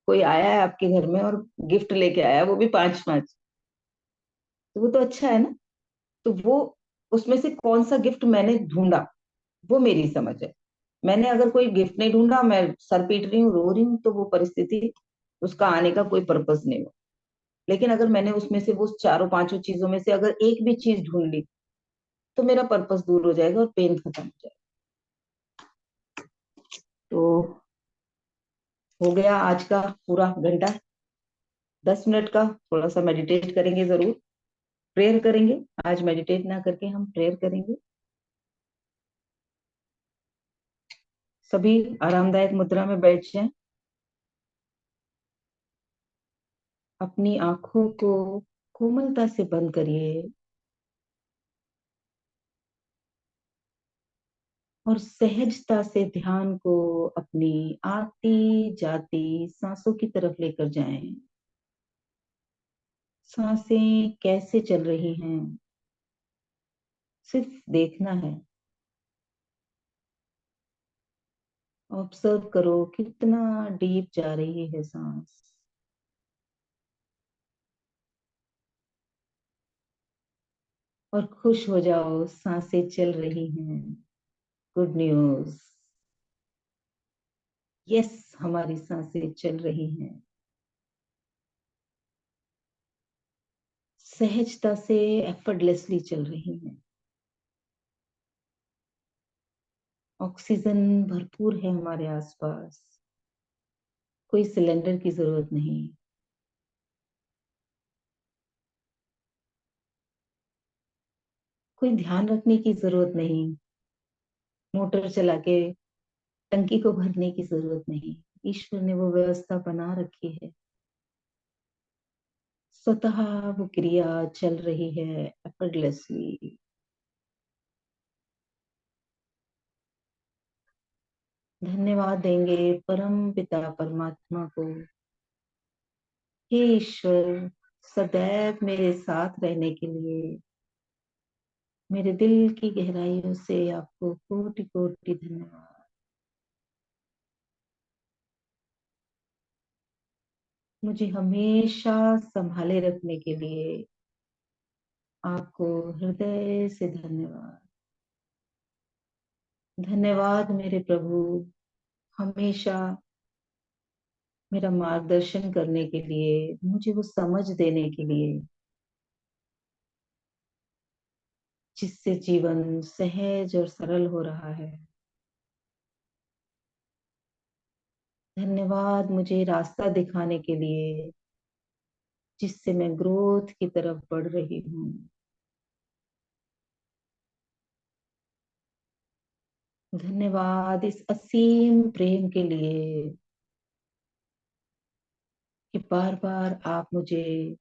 कोई आया है आपके घर में और गिफ्ट लेके आया है, वो भी 5 5, तो वो तो अच्छा है ना। तो वो, उसमें से कौन सा गिफ्ट मैंने ढूंढा, वो मेरी समझ है। मैंने अगर कोई गिफ्ट नहीं ढूंढा, मैं सर पीट रही हूँ, रो रही हूँ, तो वो परिस्थिति, उसका आने का कोई पर्पस नहीं हुआ। लेकिन अगर मैंने उसमें से वो चारों पांचों चीजों में से अगर एक भी चीज ढूंढ ली, तो मेरा पर्पस दूर हो जाएगा और पेन खत्म हो जाएगा। तो हो गया आज का पूरा घंटा, 10 मिनट का। थोड़ा सा मेडिटेट करेंगे जरूर, प्रेयर करेंगे। आज मेडिटेट ना करके हम प्रेयर करेंगे। सभी आरामदायक मुद्रा में बैठ जाएं। अपनी आंखों को कोमलता से बंद करिए, और सहजता से ध्यान को अपनी आती जाती सांसों की तरफ लेकर जाएं। सांसें कैसे चल रही हैं, सिर्फ देखना है। ऑब्जर्व करो कितना डीप जा रही है सांस, और खुश हो जाओ, सांसें चल रही हैं। गुड न्यूज, यस, हमारी सांसें चल रही हैं। सहजता से, एफर्टलेसली चल रही हैं। ऑक्सीजन भरपूर है हमारे आसपास, कोई सिलेंडर की जरूरत नहीं, कोई ध्यान रखने की जरूरत नहीं। मोटर चला के टंकी को भरने की जरूरत नहीं, ईश्वर ने वो व्यवस्था बना रखी है। स्वतः वो क्रिया चल रही है एफर्टलेसली। धन्यवाद देंगे परम पिता परमात्मा को। हे ईश्वर, सदैव मेरे साथ रहने के लिए मेरे दिल की गहराइयों से आपको कोटि कोटि धन्यवाद। मुझे हमेशा संभाले रखने के लिए आपको हृदय से धन्यवाद। धन्यवाद मेरे प्रभु, हमेशा मेरा मार्गदर्शन करने के लिए, मुझे वो समझ देने के लिए जिससे जीवन सहज और सरल हो रहा है। धन्यवाद मुझे रास्ता दिखाने के लिए जिससे मैं ग्रोथ की तरफ बढ़ रही हूँ। धन्यवाद इस असीम प्रेम के लिए कि बार बार आप मुझे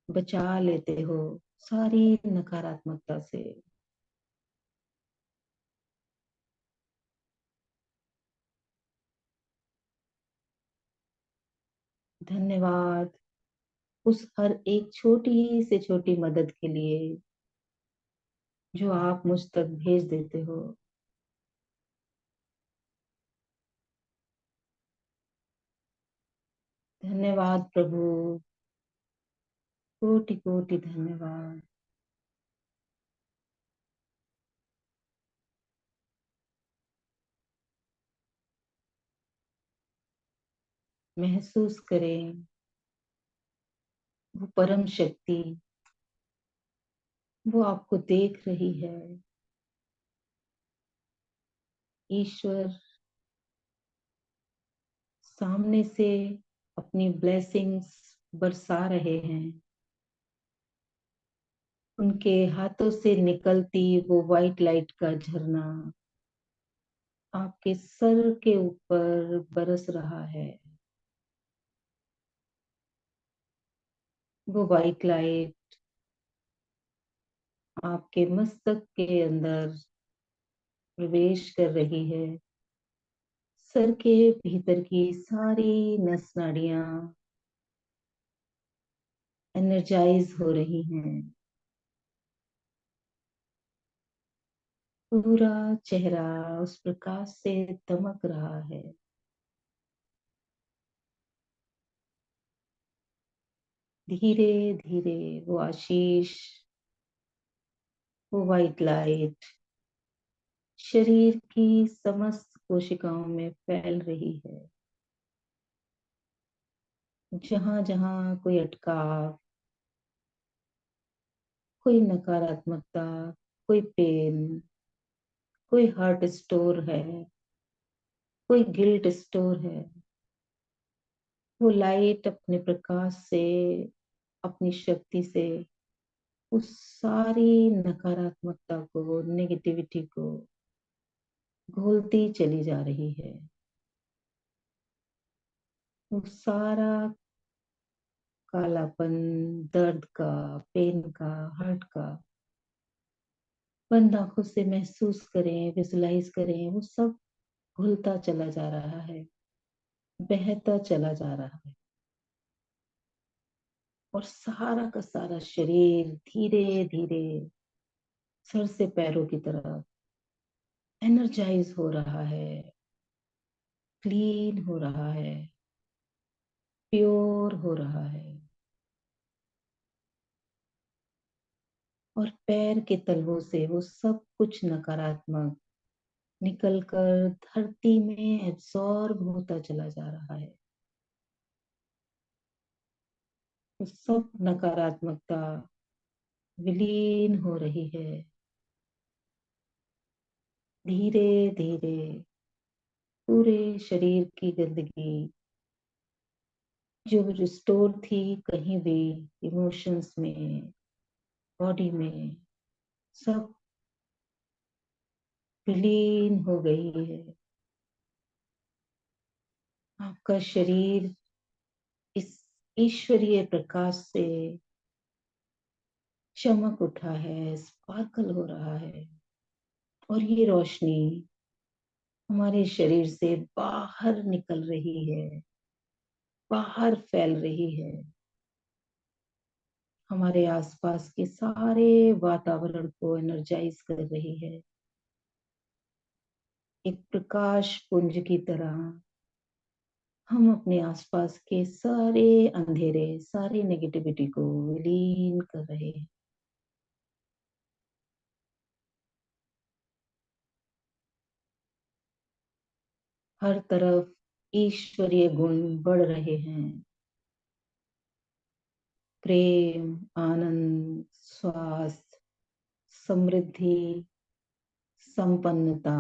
बचा लेते हो सारी नकारात्मकता से। धन्यवाद उस हर एक छोटी से छोटी मदद के लिए जो आप मुझ तक भेज देते हो। धन्यवाद प्रभु, कोटि कोटि धन्यवाद। महसूस करें वो परम शक्ति, वो आपको देख रही है। ईश्वर सामने से अपनी ब्लेसिंग्स बरसा रहे हैं। उनके हाथों से निकलती वो वाइट लाइट का झरना आपके सर के ऊपर बरस रहा है। वो वाइट लाइट आपके मस्तक के अंदर प्रवेश कर रही है। सर के भीतर की सारी नस नाड़ियां एनर्जाइज हो रही हैं। पूरा चेहरा उस प्रकाश से दमक रहा है। धीरे धीरे वो आशीष, वो वाइट लाइट शरीर की समस्त कोशिकाओं में फैल रही है। जहां जहां कोई अटकाव, कोई नकारात्मकता, कोई पेन, कोई हर्ट स्टोर है, कोई गिल्ट स्टोर है, वो लाइट अपने प्रकाश से, अपनी शक्ति से उस सारी नकारात्मकता को, नेगेटिविटी को घोलती चली जा रही है। वो सारा कालापन, दर्द का, पेन का, हर्ट का बंद आंखों से महसूस करें, विजुलाइज करें। वो सब घुलता चला जा रहा है, बहता चला जा रहा है और सारा का सारा शरीर धीरे धीरे सर से पैरों की तरफ एनर्जाइज हो रहा है, क्लीन हो रहा है, प्योर हो रहा है। और पैर के तलवों से वो सब कुछ नकारात्मक निकलकर धरती में एब्सॉर्ब होता चला जा रहा है। वो सब नकारात्मकता विलीन हो रही है धीरे धीरे। पूरे शरीर की गंदगी जो रिस्टोर थी कहीं भी, इमोशंस में, बॉडी में, सब विलीन हो गई है। आपका शरीर इस ईश्वरीय प्रकाश से चमक उठा है, स्पार्कल हो रहा है, और ये रोशनी हमारे शरीर से बाहर निकल रही है, बाहर फैल रही है, हमारे आसपास के सारे वातावरण को एनर्जाइज कर रही है। एक प्रकाश पुंज की तरह हम अपने आसपास के सारे अंधेरे, सारी नेगेटिविटी को विलीन कर रहे हैं। हर तरफ ईश्वरीय गुण बढ़ रहे हैं। प्रेम, आनंद, स्वास्थ्य, समृद्धि, संपन्नता,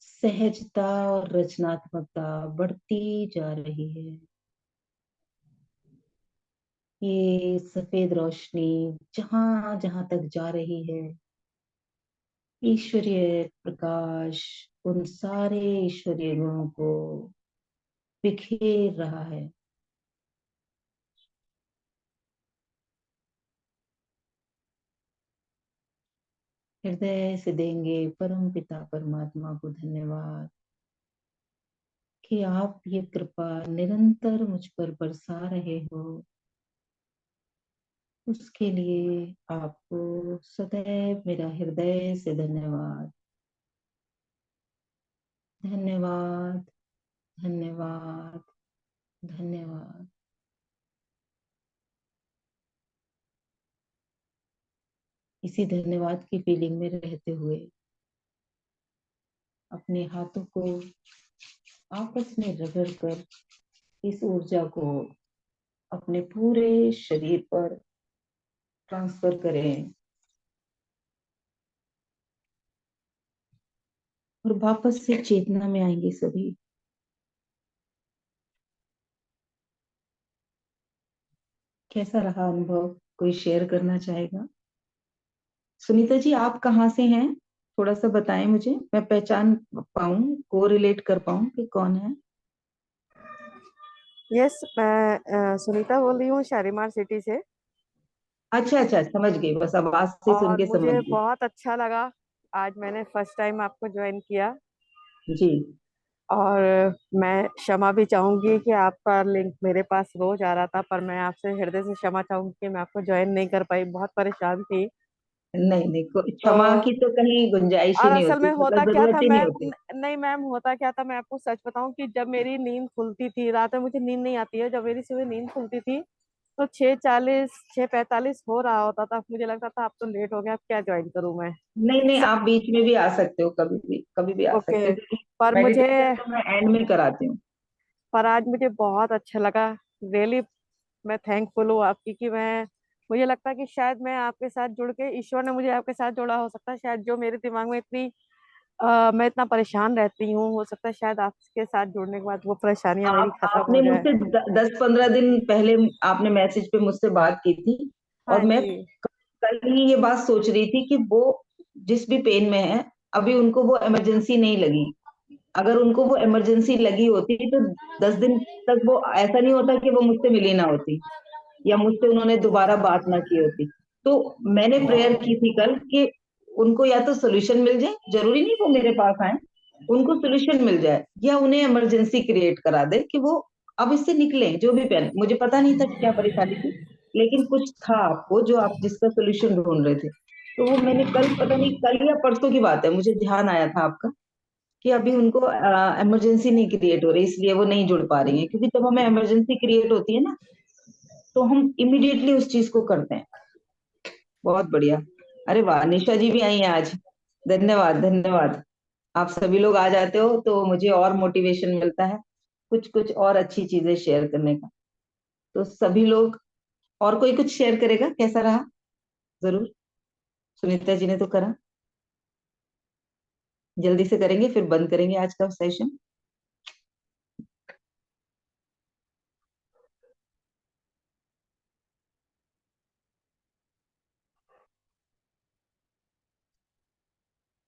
सहजता और रचनात्मकता बढ़ती जा रही है। ये सफेद रोशनी जहां जहां तक जा रही है, ईश्वरीय प्रकाश उन सारे ईश्वरीय गुणों को बिखेर रहा है। हृदय से देंगे परम पिता परमात्मा को धन्यवाद कि आप ये कृपा निरंतर मुझ पर बरसा रहे हो। उसके लिए आपको सदैव मेरा हृदय से धन्यवाद। धन्यवाद, धन्यवाद, धन्यवाद। इसी धन्यवाद की फीलिंग में रहते हुए अपने हाथों को आपस में रगड़ कर इस ऊर्जा को अपने पूरे शरीर पर ट्रांसफर करें और वापस से चेतना में आएंगे सभी। कैसा रहा अनुभव? कोई शेयर करना चाहेगा? सुनीता जी, आप कहाँ से हैं? थोड़ा सा बताएं मुझे, मैं पहचान पाऊं, को रिलेट कर पाऊं कि कौन है। यस, मैं सुनीता बोल रही हूँ शालीमार सिटी से। अच्छा अच्छा, समझ गई, बस आवाज से सुन और के समझ मुझे गई। बहुत अच्छा लगा। आज मैंने फर्स्ट टाइम आपको ज्वाइन किया। जी। और मैं क्षमा भी चाहूंगी कि आपका लिंक मेरे पास रोज आ रहा था, पर मैं आपसे हृदय से क्षमा चाहूंगी कि मैं आपको ज्वाइन नहीं कर पाई, बहुत परेशान थी। नहीं नहीं, कोई क्षमा तो की तो कहीं गुंजाइश ही और नहीं असल होती, में मतलब होता क्या था, जरूरत ही नहीं मैं होती। नहीं मैम, होता क्या था, मैं आपको सच बताऊं कि जब मेरी नींद खुलती थी रात में, मुझे नींद नहीं आती है, जब मेरी सुबह नींद खुलती थी तो 6:40 6:45 हो रहा होता था, मुझे लगता था अब तो लेट हो गया, अब क्या ज्वाइन करूं मैं। नहीं नहीं, स- आप बीच में भी आ सकते हो, कभी भी आ सकते ओके। हो, क्योंकि पर मुझे मेडिटेशन तो मैं एंड में कराती हूँ। पर आज मुझे बहुत अच्छा लगा। रियली मैं थैंकफुल हूँ आपकी कि मैं, मुझे लगता है कि शायद मैं आपके साथ जुड़ के, ईश्वर ने मुझे आपके साथ जोड़ा, हो सकता है शायद जो मेरे दिमाग में इतनी मैं इतना परेशान रहती हूँ, हो सकता है शायद आपके साथ जुड़ने के बाद वो परेशानियां मेरी आप खत्म आपने हो जाए। मुझसे 10-15 दिन पहले आपने मैसेज पे मुझसे बात की थी, और हाँ मैं जी। कल ही ये बात सोच रही थी कि वो जिस भी पेन में है, अभी उनको वो इमरजेंसी नहीं लगी। अगर उनको वो इमरजेंसी लगी होती तो 10 दिन तक वो ऐसा नहीं होता कि वो मुझसे मिली ना होती, या मुझसे उन्होंने दोबारा बात ना की होती। तो मैंने प्रेयर की थी कल कि उनको या तो सोल्यूशन मिल जाए, जरूरी नहीं वो मेरे पास आए, उनको सोल्यूशन मिल जाए, या उन्हें इमरजेंसी क्रिएट करा दे कि वो अब इससे निकले। जो भी पेन, मुझे पता नहीं था क्या परेशानी थी, लेकिन कुछ था आपको जो आप जिसका सोल्यूशन ढूंढ रहे थे। तो वो मैंने कल, पता नहीं कल या परसों की बात है, मुझे ध्यान आया था आपका कि अभी उनको इमरजेंसी नहीं क्रिएट हो रही, इसलिए वो नहीं जुड़ पा रही है। क्योंकि जब हमें इमरजेंसी क्रिएट होती है ना, तो हम इमिडिएटली उस चीज को करते हैं। बहुत बढ़िया। अरे वाह, निशा जी भी आई हैं आज। धन्यवाद, धन्यवाद। आप सभी लोग आ जाते हो तो मुझे और मोटिवेशन मिलता है कुछ कुछ और अच्छी चीजें शेयर करने का। तो सभी लोग, और कोई कुछ शेयर करेगा कैसा रहा? जरूर। सुनीता जी ने तो करा, जल्दी से करेंगे फिर बंद करेंगे आज का सेशन।